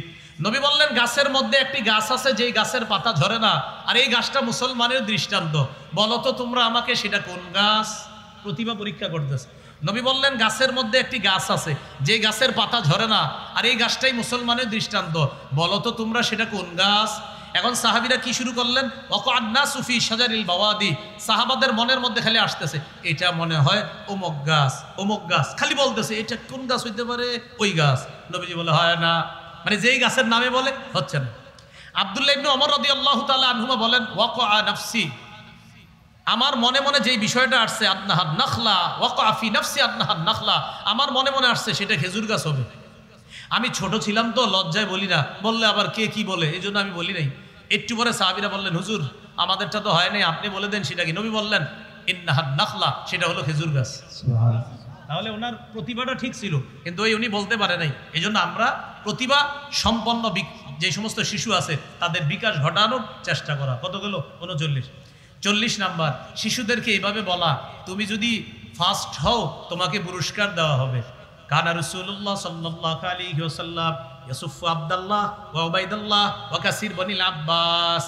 নবী বললেন, গাছের মধ্যে একটি গাছ আছে যেই গাছের পাতা ঝরে না, আর এই গাছটা মুসলমানের দৃষ্টান্ত। বলো তো তোমরা আমাকে সেটা কোন গাছ? প্রতিভা পরীক্ষা করতেছে। নবী বললেন, গাছের মধ্যে একটি গাছ আছে যে গাছের পাতা ঝরে না, আর এই গাছটাই মুসলমানের দৃষ্টান্ত। বলো তো তোমরা সেটা কোন গাছ? এখন সাহাবীরা কি শুরু করলেন? ওয়াকান্না সুফি শাজারিল বাওয়াদি, সাহাবাদের মনের মধ্যে খালি আসতেছে, এটা মনে হয় অমুক গাছ, অমুক গাছ, খালি বলতেছে এটা কোন গাছ হইতে পারে? ওই গাছ। নবীজি বলে, হয় না, মানে যেই গাছের নামে বলে হচ্ছে না। আব্দুল্লাহ ইবনে ওমর রাদিয়াল্লাহু তাআলা আনহুমা বলেন, ওয়াকা নাফসি, আমার মনে মনে যেই বিষয়টা আসছে, আদনাহান নাখলা ওয়াকা ফি নাফসি আদনাহান নাখলা, আমার মনে মনে আসছে সেটা খেজুর গাছ হবে। আমি ছোট ছিলাম তো লজ্জায় বলি না, বললে আবার কে কি বলে, এই জন্য আমি বলি নাই। একটু পরে সাহাবীরা বললেন, হুজুর আমাদেরটা তো হয় নাই, আপনি বলে দেন সেটা কি। নবী বললেন, ইন্নাহান নাখলা, সেটা হলো খেজুর গাছ। তাহলে ওনার প্রতিভাটা ঠিক ছিল, কিন্তু উনি বলতে পারে নাই। এই জন্য আমরা প্রতিভা সম্পন্ন যে সমস্ত শিশু আছে তাদের বিকাশ ঘটানোর চেষ্টা করা। কত গেল? 39। 40 নাম্বার, শিশুদেরকে এইভাবে বলা, তুমি যদি ফার্স্ট হও তোমাকে পুরস্কার দেওয়া হবে। কানা রাসূলুল্লাহ সাল্লাল্লাহু আলাইহি ওয়াসাল্লাম ইয়াসুফু আব্দুল্লাহ ওয়া উবাইদুল্লাহ ওয়া কাসির বনিল আব্বাস।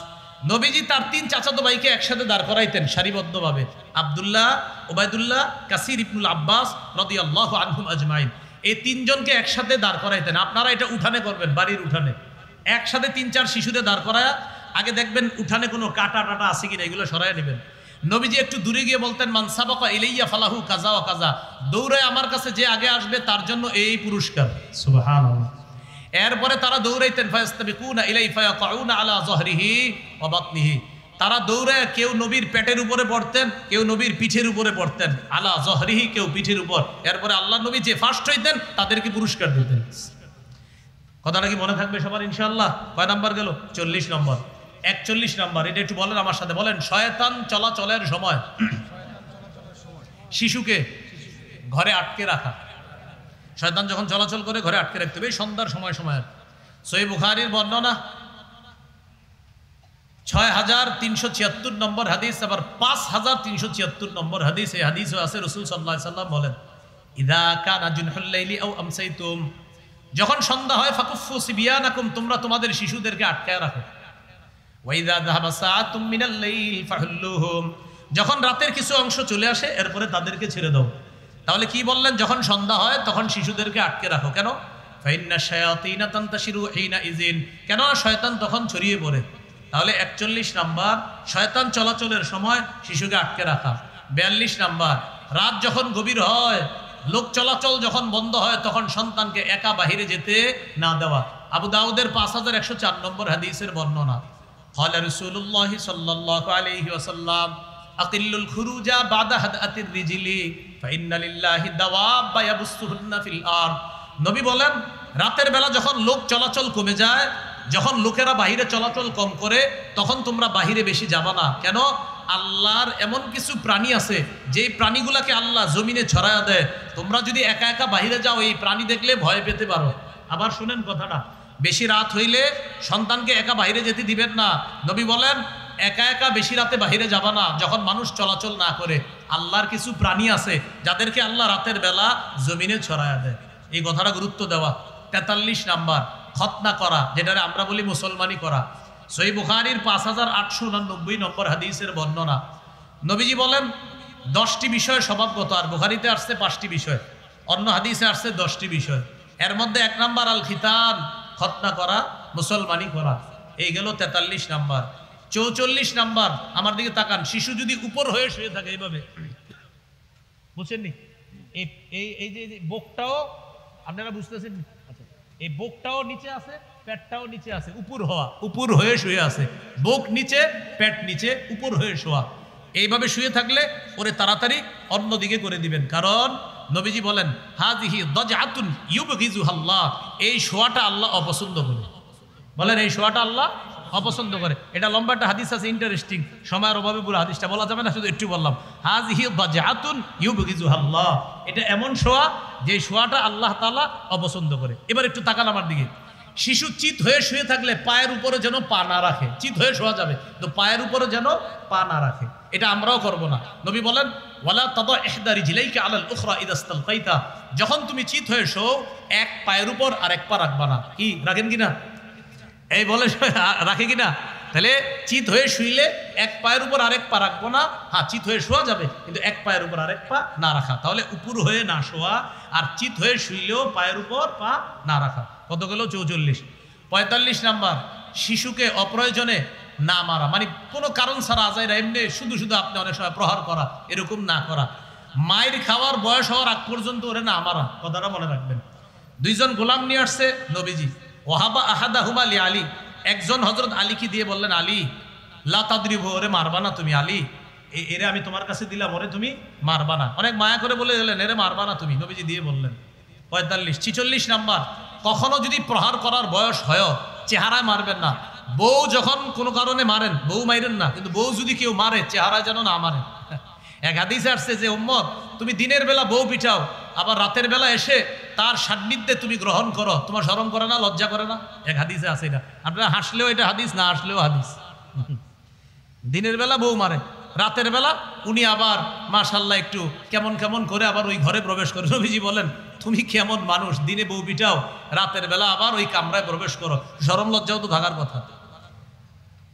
নবীজি তার 3 চাচাতো ভাইকে একসাথে দাঁড় করাইতেন সারিবদ্ধভাবে, আব্দুল্লাহ, উবাইদুল্লাহ, কাসির ইবনুল আব্বাস রাদিয়াল্লাহু আনহুম আজমাইন। এই 3 জনকে একসাথে দাঁড় করাইতেন। আপনারা এটা উঠানে করবেন, বাড়ির উঠানে একসাথে 3-4 শিশুদের দাঁড় করায়া আগে দেখবেন উঠানে কোনো কাটা টাটা আছে কিনা, এগুলো সরাই নেবেন। নবীজি একটু দূরে গিয়ে বলতেন, মান সাবাকা ইলাইয়া ফালাহু কাযা ওয়া কাযা, দৌড়ায় আমার কাছে যে আগে আসবে তার জন্য এই পুরস্কার। সুবহানাল্লাহ। এরপরে তারা দৌড়াইতেন, ফায়াস্তাবিকুনা ইলাই ফায়াকাউনা আলা যহরিহি ওয়া বাতনিহি, তারা দৌড়ায় কেউ নবীর পেটের উপরে পড়তেন, কেউ নবীর পিঠের উপরে পড়তেন, আলা যহরিহি, কেউ পিঠের উপর। এরপরে আল্লাহর নবী যে ফার্স্ট হইতেন তাদেরকে পুরস্কার দিতেন। কথাটা কি মনে থাকবে সবার ইনশাআল্লাহ? কয় নাম্বার গেল? 40 নম্বর। 41 নাম্বার, এটা একটু বলেন আমার সাথে, বলেন, শয়তান চলাচলের সময় শিশুকে ঘরে আটকে রাখা। শয়তান যখন চলাচল করে ঘরে আটকে রাখতে হবে, সন্ধ্যার সময় সময়। সহিহ বুখারীর বর্ণনা 6376 নম্বর হাদিস, আবার 5376 নম্বর হাদিস। এই হাদিসও আছে, রাসূল সাল্লাল্লাহু আলাইহি ওয়াসাল্লাম বলেন, ইযা কানা জুনহুল লাইলি আও আমসাইতুম, যখন সন্ধ্যা হয়, ফাকুফু সিবিয়ানাকুম, তোমরা তোমাদের শিশুদেরকে আটকায় রাখো। ওয়াইদা যাহাবা সাআতুম মিনাল লাইল ফাহুল্লুহুম, যখন রাতের কিছু অংশ চলে আসে এরপরে তাদেরকে ছেড়ে দাও। তাহলে কি বললেন? যখন সন্ধ্যা হয় তখন শিশুদেরকে আটকে রাখো। কেন? ফাইন্না শায়াতিনা তানতাশিরু হিনা ইযিন, কেন শয়তান তখন ছড়িয়ে পড়ে। তাহলে 41 নাম্বার শয়তান চলাচলের সময় শিশুকে আটকে রাখা। 42 নাম্বার রাত যখন গভীর হয়, লোক চলাচল যখন বন্ধ হয়, তখন সন্তানকে একা বাহিরে যেতে না দেওয়া। আবু দাউদের 5104 নম্বর হাদিসের বর্ণনা। ক্বালা রাসূলুল্লাহি সাল্লাল্লাহু আলাইহি ওয়াসাল্লাম আকিল্লুল খুরুজা বাদা হাদাতির রিজলি ফাইন্না লিল্লাহি দাওয়াবা ইয়াবুসুহুন্না ফিল আরদ। নবী বলেন, রাতের বেলা যখন লোক চলাচল কমে যায়, যখন লোকেরা বাহিরে চলাচল কম করে, তখন তোমরা বাহিরে বেশি যাবা না। কেন? আল্লাহর এমন কিছু প্রাণী আছে যেই প্রাণীগুলাকে আল্লাহ জমিনে ছড়ায়া দেয়। তোমরা যদি একা একা বাহিরে যাও, এই প্রাণী দেখলে ভয় পেতে পারো। আবার শুনেন কথাটা, বেশি রাত হইলে সন্তানকে একা বাহিরে যেতে দিবেন না। নবী বলেন, একা একা বেশি রাতে বাহিরে যাবা না যখন মানুষ চলাচল না করে। আল্লাহর কিছু প্রাণী আছে যাদেরকে আল্লাহ রাতের বেলা জমিনে ছড়ায়া দেয়। এই কথাটা গুরুত্ব দেওয়া। 43 নাম্বার খতনা করা, যেটা আমরা বলি মুসলমানি করা। সহিহ বুখারীর 5889 নম্বর হাদিসের বর্ণনা। নবীজি বলেন 10টি বিষয় স্বভাবগত, আর বুখারীতে আসছে 5টি বিষয়, অন্য হাদিসে আসছে 10টি বিষয়। এর মধ্যে 1 নাম্বার আল খিতান, খতনা করা, মুসলমানি করা। এই গেল 43 নাম্বার। 44 নাম্বার, আমার দিকে তাকান, শিশু যদি উপর হয়ে শুয়ে থাকে এইভাবে, বুঝছেন? এই যে বুকটাও আপনারা বুঝতেছেন? আচ্ছা, এই বুকটাও নিচে আছে, পেটটাও নিচে আছে, উপর হয়ে শুয়ে আছে। বুক নিচে, পেট নিচে, উপর হয়ে শোয়া। এইভাবে শুয়ে থাকলে ওরে তাড়াতাড়ি অন্যদিকে করে দিবেন। কারণ নবীজি বলেন, হাযিহি দাজআতুন ইউবগিজুহাল্লাহ, এই শোয়াটা আল্লাহ অপছন্দ করে। বলেন, এই শোয়াটা আল্লাহ অপছন্দ করে। এটা লম্বা একটা হাদিস আছে, ইন্টারেস্টিং, সময়ের অভাবে পুরো হাদিসটা বলা যাবে না, শুধু একটু বললাম। হাযিহি দাজআতুন ইউবগিজুহাল্লাহ, এটা এমন শোয়া যে শোয়াটা আল্লাহ তাআলা অপছন্দ করে। এবার একটু তাকান আমার দিকে। শিশু চিত হয়ে শুয়ে থাকলে পায়ের উপরে যেন পা না রাখে। চিত হয়ে শোয়া যাবে, তো পায়ের উপরে যেন পা না রাখে। এটা আমরাও করব না। নবী বলেন, ওয়ালা তাদা ইহদা রিজলাইকা আলাল উখরা ইযা ইসতালকাইতা, যখন তুমি চিত হয়ে শো, এক পায়ের উপর আরেক পা রাখবা না। কি রাখেন কিনা? এই বলে রাখে কিনা? তাহলে চিত হয়ে শুইলে এক পায়ের উপর আরেক পা রাখবো না। হ্যাঁ, চিত হয়ে শোয়া যাবে, কিন্তু এক পায়ের উপর আরেক পা না রাখা। তাহলে উপর হয়ে না শোয়া, আর চিত হয়ে শুইলেও পায়ের উপর পা না রাখা। কত গেল? 44। 45 নাম্বার, শিশুকে অপ্রয়োজনে না মারা, মানে কোনো কারণ ছাড়া আজাইরা এমনি শুধু শুধু আপনি অনেক সময় প্রহার করা, এরকম না করা। মায়ের খাওয়ার বয়স হওয়ার আগ পর্যন্ত ওরে না মারা, কথাটা মনে রাখবেন। 2 জন গোলাম নিয়ে আসছে নবীজি। ওয়াহাবা আহাদাহুমা লি আলী, একজন হযরত আলীকে দিয়ে বললেন, আলী লা তাদরিবু, ওরে মারবা না তুমি। আলী, এরে আমি তোমার কাছে দিলাম, ওরে তুমি মারবা না। অনেক মায়া করে বলে দিলেন, এরে মারবা না তুমি, নবীজি দিয়ে বললেন। 45। 46 নাম্বার, কখনো যদি প্রহার করার বয়স হয়, চেহারায় মারবেন না। বউ যখন কোনো কারণে মারেন, বউ মাইরেন না, কিন্তু বউ যদি কেউ মারে, চেহারায় যেন না মারে। এক হাদিসে আসছে যে, উম্মত তুমি দিনের বেলা বউ পিটাও, আবার রাতের বেলা এসে তার সান্নিধ্যে তুমি গ্রহণ করো, তোমার শরম করে না, লজ্জা করে না? এক হাদিসে আছে এটা। আপনারা হাসলেও এটা হাদিস, না হাসলেও হাদিস। দিনের বেলা বউ মারে, রাতের বেলা উনি আবার মাশাআল্লাহ একটু কেমন কেমন করে আবার ওই ঘরে প্রবেশ করে। নবীজি বলেন, তুমি কেমন মানুষ, দিনে বউ পিটাও, রাতের বেলা আবার ওই কামরায় প্রবেশ করো, শরম লজ্জাও তো থাকার কথা।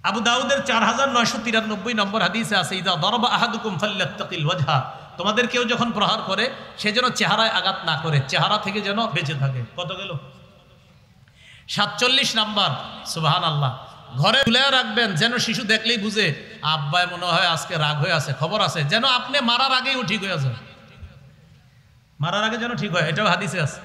আবু দাউদের 4993 নম্বর হাদিসে আছে, ইদা দারাবা আহাদুকুম ফাল্যাত্তাকিল ওয়াজহা, তোমাদের কেউ যখন প্রহার করে সে যেন চেহারায় আঘাত না করে, চেহারা থেকে যেন বেঁচে থাকে। কত গেল? 47 নাম্বার, সুবহানাল্লাহ, ঘরে তুলে রাখবেন যেন শিশু দেখলেই বুঝে আব্বাই মনে হয় আজকে রাগ হয়ে আছে, খবর আছে, যেন আপনি মারার আগেই ও ঠিক হয়ে যায়, মারার আগে যেন ঠিক হয়। এটাও হাদিসে আছে।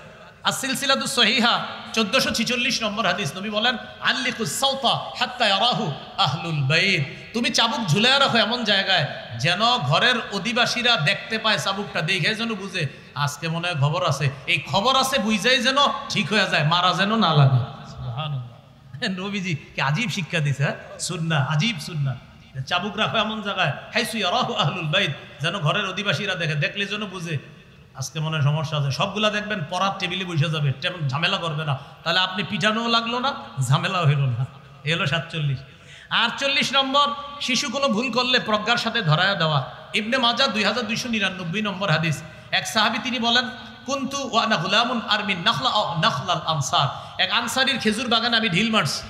আর সিলসিলাতুস সহিহা 1446 নম্বর হাদিস, নবী বলেন, আল্লিকুস সাওতা হাত্তা ইয়ারাহু আহলুল বাইত, তুমি চাবুক ঝুলায় রাখো এমন জায়গায় যেন ঘরের অধিবাসীরা দেখতে পায়, চাবুকটা দেখে যেন বুঝে আজকে মনে হয় খবর আছে। এই খবর আছে বুঝাই যেন ঠিক হয়ে যায়, মারা যেন না লাগে। সুবহানাল্লাহ, নবীজি কি আজীব শিক্ষা দিছে। সুন্নাহ, আজীব সুন্নাহ। চাবুক রাখো এমন জায়গায়, হাইসু ইয়ারাহু আহলুল বাইত, যেন ঘরের অধিবাসীরা দেখে, দেখলে যেন বুঝে আজকে মনে হয় সমস্যা আছে। সবগুলা দেখবেন পড়ার টেবিলে বসে যাবে, ঝামেলা করবে না, তাহলে আপনি পিটানোও লাগলো না, ঝামেলাও হইল না। এ হলো 47। 48 নম্বর, শিশু কোনো ভুল করলে প্রজ্ঞার সাথে ধরায়া দেওয়া। ইবনে মাজাহ 2299 নম্বর হাদিস। এক সাহাবী তিনি বলেন, কুনতু ওয়া আনা গুলামুন আরমিন নাখলা নাখলাল আনসার, এক আনসারীর খেজুর বাগানে আমি ঢিল মারছি।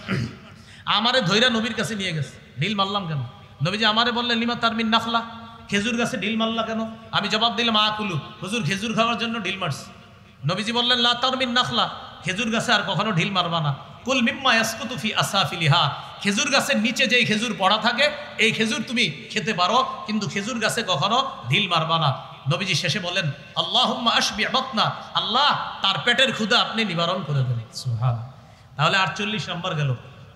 আমারে ধৈরা নবীর কাছে নিয়ে গেছে, ঢিল মারলাম কেন? নবীজি আমারে বললেন লিমা তারমিন নাখলা, খেজুর গাছে ঢিল মারলা কেন? আমি জবাব দিলাম আকুলু, হুজুর খেজুর খাওয়ার জন্য ঢিল মারছি। নবীজি বললেন লা তারমিন নাখলা, খেজুর গাছে আর কখনো ঢিল মারবা না। কুল মিম্মা ইয়াসকুতু ফি আসাফিলিহা, খেজুর গাছের নিচে যেই খেজুর পড়া থাকে এই খেজুর তুমি খেতে পারো, কিন্তু খেজুর গাছে কখনো ঢিল মারবা না। নবীজি শেষে বলেন আল্লাহুম্মা আশবি বাতনা, আল্লাহ তার পেটের ক্ষুধা আপনি নিবারণ করে দেন। সুবহানাল্লাহ। তাহলে 48 নম্বর গেল।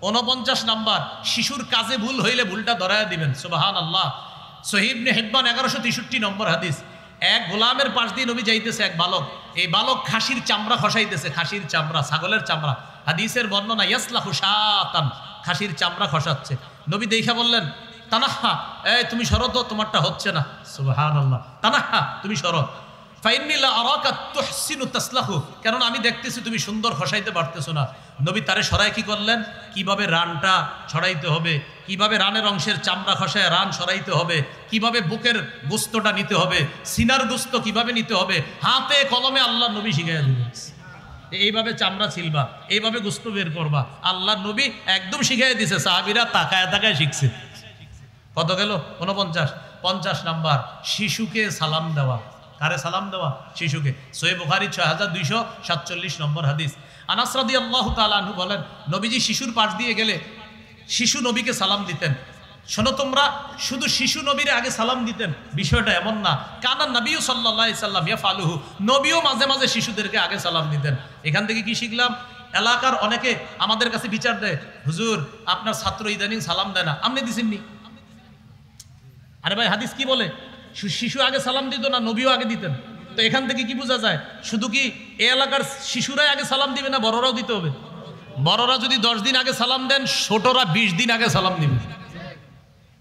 49 নম্বর, শিশুর কাজে ভুল হইলে ভুলটা ধরায়া দিবেন। সুবহানাল্লাহ। সহিহ ইবনে হিব্বান 1163 নম্বর হাদিস। এক গোলামের পাশ দিয়ে নবী যাইতেছে এক বালক, এই বালক খাসির চামড়া খসাইতেছে, খাসির চামড়া, ছাগলের চামড়া। হাদিসের বর্ণনা ইয়াসলাহু শাতান, খাসির চামড়া খসাচ্ছে। নবী দেখা বললেন তানাহা, এই তুমি সরো তো, তোমারটা হচ্ছে না। সুবহানাল্লাহ। তানাহা, তুমি সরো। ফাইন্নী লা আরাকা তুহসিনু তাসলাহু, কারণ আমি দেখতেছি তুমি সুন্দর খসাইতে পারতেছো না। নবী তারে সরাই কি করলেন, কিভাবে রানটা ছড়াইতে হবে, কিভাবে রানের অংশের চামড়া খসায় রান সরাইতে হবে, কিভাবে বুকের গোস্তটা নিতে হবে, সিনার গোস্ত কিভাবে নিতে হবে, হাতে কলমে আল্লাহ নবী শিখাইয়া দিলেন। এইভাবে চামড়া ছিলবা, এইভাবে গোস্ত বের করবা, আল্লাহ নবী একদম শিখাই দিছে। সাহাবীরা তাকায় তাকায় শিখছে। কত গেল? 49। 50 নাম্বার, শিশুকে সালাম দেওয়া। কারে সালাম দেওয়া? শিশুকে। সহিহ বুখারী 6247 নম্বর হাদিস। আনাস রাদিয়াল্লাহু তাআলা আনহু বলেন, নবীজি শিশুর পাশ দিয়ে গেলে শিশু নবীকে সালাম দিতেন। শোনো তোমরা, শুধু শিশু নবীরে আগে সালাম দিতেন বিষয়টা এমন না। কানা নবী সাল্লাল্লাহু আলাইহি সাল্লাম ইয়াফালুহু, নবীও মাঝে মাঝে শিশুদেরকে আগে সালাম দিতেন। এখান থেকে কি শিখলাম? এলাকার অনেকে আমাদের কাছে বিচার দেয়, হুজুর আপনার ছাত্র ইদানিং সালাম দেয় না, আপনি দিছেননি? আরে ভাই, হাদিস কি বলে? শিশু আগে সালাম দিত না, নবীও আগে দিতেন। তো এখান থেকে কি বোঝা যায়? শুধু কি এই এলাকার শিশুরাই আগে সালাম দিবে না বড়রাও দিতে হবে? বড়রা যদি 10 দিন আগে সালাম দেন, ছোটরা 20 দিন আগে সালাম দিবে।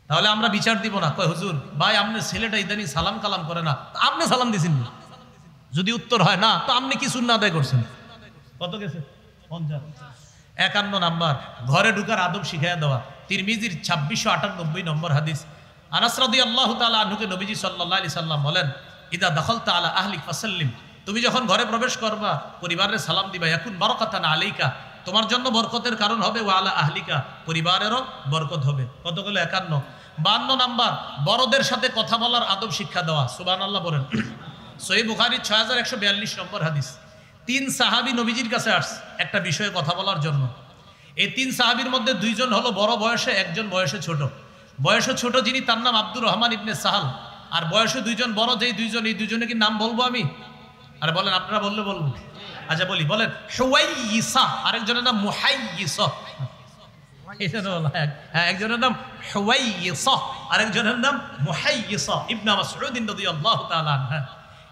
তাহলে আমরা বিচার দিব না, কয় হুজুর ভাই আপনার ছেলেটা ইদানি সালাম কালাম করে না, আপনি সালাম দিছেন? যদি উত্তর হয় না, তো আপনি কি সুন্নাহ আদায় করছেন? কত গেছে? 50। 51 নাম্বার, ঘরে ঢুকার আদব শিখাইয়া দেওয়া। তিরমিজির 2698 নম্বর হাদিস। আনাস রাদিয়াল্লাহু তাআলা আনহুকে নবীজি সাল্লাল্লাহু আলাইহি সাল্লাম বলেন, ইদা দাখালতা আলা আহলিক ফাসাল্লিম, তুমি যখন ঘরে প্রবেশ করবা পরিবারের সালাম দিবা। ইয়াকুন বারাকাতান আলাইকা, তোমার জন্য বরকতের কারণ হবে। ওয়া আলা আহলিকা, পরিবারেরও বরকত হবে। কত গেল? 51। 52 নাম্বার, বড়দের সাথে কথা বলার আদব শিক্ষা দেওয়া। সুবহানাল্লাহ বলেন। সহিহ বুখারী 6142 নম্বর হাদিস। 3 সাহাবী নবীজির কাছে আসছে একটা বিষয়ে কথা বলার জন্য। এই 3 সাহাবীর মধ্যে 2 জন হলো বড় বয়সে, একজন বয়সে ছোট। বয়সে ছোট যিনি, তার নাম আব্দুর রহমান ইবনে সাহাল। আর বয়সে 2 জন বড়, যেই 2 জন, এই 2 জনে কি নাম বলবো আমি? আরে বলেন, আপনারা বললে বলবো। আচ্ছা বলি, বলেন। হুয়াইসা, আরেকজনের নাম মুহাইয়িসা। একজনের নাম হুয়াইসা, আরেকজনের নাম মুহাইয়িসা ইবনে মাসউদ রাদিয়াল্লাহু তাআলা আনহু।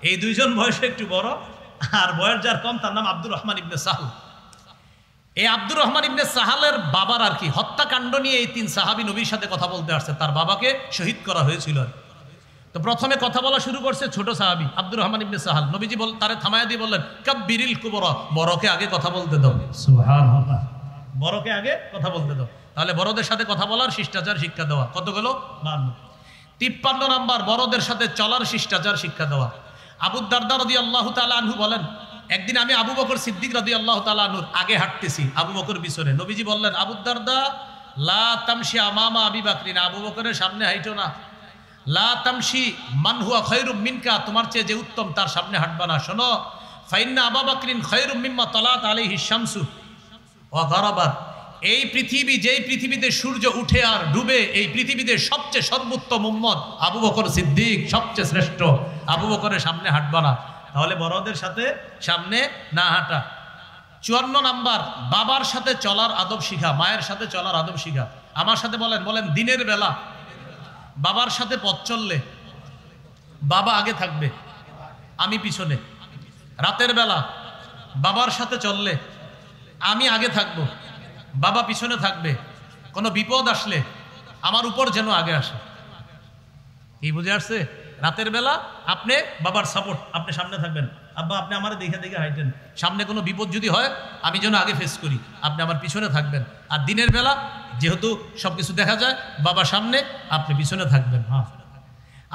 এই 2 জন বয়সে একটু বড়, আর বয়স যার কম তার নাম আব্দুর রহমান ইবনে সাহাল। এই আব্দুর রহমান ইবনে সাহালের বাবার আর কি হত্যাকাণ্ড নিয়ে এই 3 সাহাবী নবীর সাথে কথা বলতে আসছে। তার বাবাকে শহীদ করা হয়েছিল। তো প্রথমে কথা বলা শুরু করছে ছোট সাহাবী আব্দুর রহমান ইবনে সাহাল। নবীজি তারে থামায়া দিয়ে বললেন, কাব্বিরিল কুবরা, বড়কে আগে কথা বলতে দাও। সুবহানাল্লাহ। বড়কে আগে কথা বলতে দাও। তাহলে বড়দের সাথে কথা বলার শিষ্টাচার শিক্ষা দেওয়া। কত গেল? 52। 53 নাম্বার, বড়দের সাথে চলার শিষ্টাচার শিক্ষা দেওয়া। আবু দারদা রাদিয়াল্লাহু তাআলা আনহু বলেন, একদিন আমি আবু বকর সিদ্দিক রাদিয়াল্লাহু তাআলা আনহুর আগে হাঁটতেছি, আবু বকর পিছনে। নবীজি বললেন, আবু দারদা লা তামশি আমামা আবি বকরিন, আবু বকরের সামনে হাঁটো না। লা তামশি মান হুয়া খায়রুম মিনকা, তোমার চেয়ে যে উত্তম তার সামনে হাঁটবা না। শোনো, ফাইন্না আবু বকরিন খায়রুম মিম্মা তালাত আলাইহি শামসু ওয়া গারাবাত, এই পৃথিবী, যেই পৃথিবীতে সূর্য উঠে আর ডুবে, এই পৃথিবীতে সবচেয়ে সর্বোত্তম উম্মত আবু বকর সিদ্দিক, সবচেয়ে শ্রেষ্ঠ। আবু বকরের সামনে হাঁটবা না। তাহলে বড়দের সাথে সামনে না হাঁটা। 54 নাম্বার, বাবার সাথে চলার আদব শিখা, মায়ের সাথে চলার আদব শিখা। আমার সাথে বলেন, বলেন। দিনের বেলা বাবার সাথে পথ চললে বাবা আগে থাকবে, আমি পিছনে। রাতের বেলা বাবার সাথে চললে আমি আগে থাকবো, বাবা পিছনে থাকবে। কোনো বিপদ আসলে আমার উপর যেন আগে আসে। কি বুঝে আসছে? রাতের বেলা আপনি বাবার সাপোর্ট, আপনি সামনে থাকবেন। আব্বা আপনি আমার দেখে দেখে হাইটেন, সামনে কোনো বিপদ যদি হয় আমি যেন আগে ফেস করি, আপনি আমার পিছনে থাকবেন। আর দিনের বেলা যেহেতু সবকিছু দেখা যায়, বাবা সামনে, আপনি পিছনে থাকবেন। হ্যাঁ।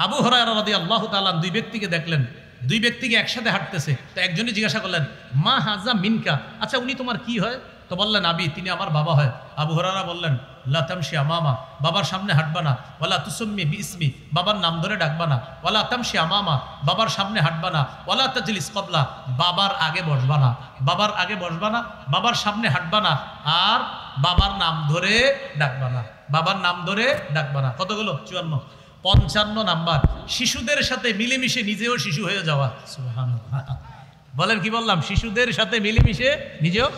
আবু হুরায়রা রাদিয়াল্লাহু তাআলা 2 ব্যক্তিকে দেখলেন, 2 ব্যক্তিকে একসাথে হাঁটতেছে। তো একজনই জিজ্ঞাসা করলেন, মা হাজা মিনকা, আচ্ছা উনি তোমার কি হয়? তো বললেন আবি, তিনি আমার বাবা হয়। আবু হুরায়রা বললেন লা তামশি আমামা, বাবার সামনে হাঁটবা না। ওয়ালা তুসাম্মি বিইসমি, বাবার নাম ধরে ডাকবা না। ওয়ালা তামশি আমামা, বাবার সামনে হাঁটবা না। ওয়ালা তাজলিস ক্বাবলা, বাবার আগে বসবা না। বাবার আগে বসবা না, বাবার সামনে হাঁটবা না, আর বাবার নাম ধরে ডাকবা না। বাবার নাম ধরে ডাকবা না। কতগুলো? 54। 55 নাম্বার, শিশুদের সাথে মিলেমিশে নিজেও শিশু হয়ে যাওয়া। সুবহানাল্লাহ। বলেন কি বললাম? শিশুদের সাথে মিলেমিশে নিজেও,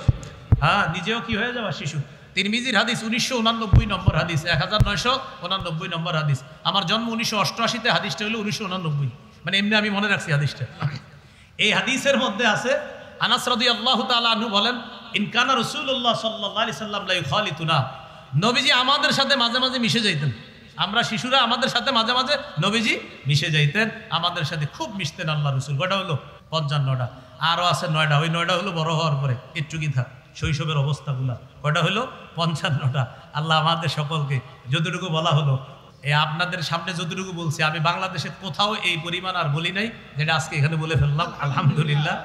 হ্যাঁ, নিজেও কি হয়ে যাওয়া? শিশু। তিরমিজির হাদিস 1989 নম্বর হাদিস, 1989 নম্বর হাদিস। আমার জন্ম 1988-তে, হাদিসটা হলো 1989, মানে এমনি আমি মনে রাখছি হাদিসটা। এই হাদিসের মধ্যে আছে, আনাস রাদিয়াল্লাহু তাআলা আনহু বলেন, ইন কানা রাসূলুল্লাহ সাল্লাল্লাহু আলাইহি সাল্লাম লা ইখালিতুনা, নবীজি আমাদের সাথে মাঝে মাঝে মিশে যাইতেন। আমরা শিশুরা আমাদের সাথে মাঝে মাঝে নবীজি মিশে যাইতেন, আমাদের সাথে খুব মিশতেন আল্লাহ রসুল। কয়টা হলো? 55টা। আরও আছে 9টা, ওই 9টা হলো বড় হওয়ার পরে একটু কি থাক শৈশবের অবস্থাগুলা। কয়টা হলো? 55টা। আল্লাহ আমাদের সকলকে যতটুকু বলা হলো, এই আপনাদের সামনে যতটুকু বলছি, আমি বাংলাদেশে কোথাও এই পরিমাণ আর বলি নাই, যেটা আজকে এখানে বলে ফেললাম। আলহামদুলিল্লাহ।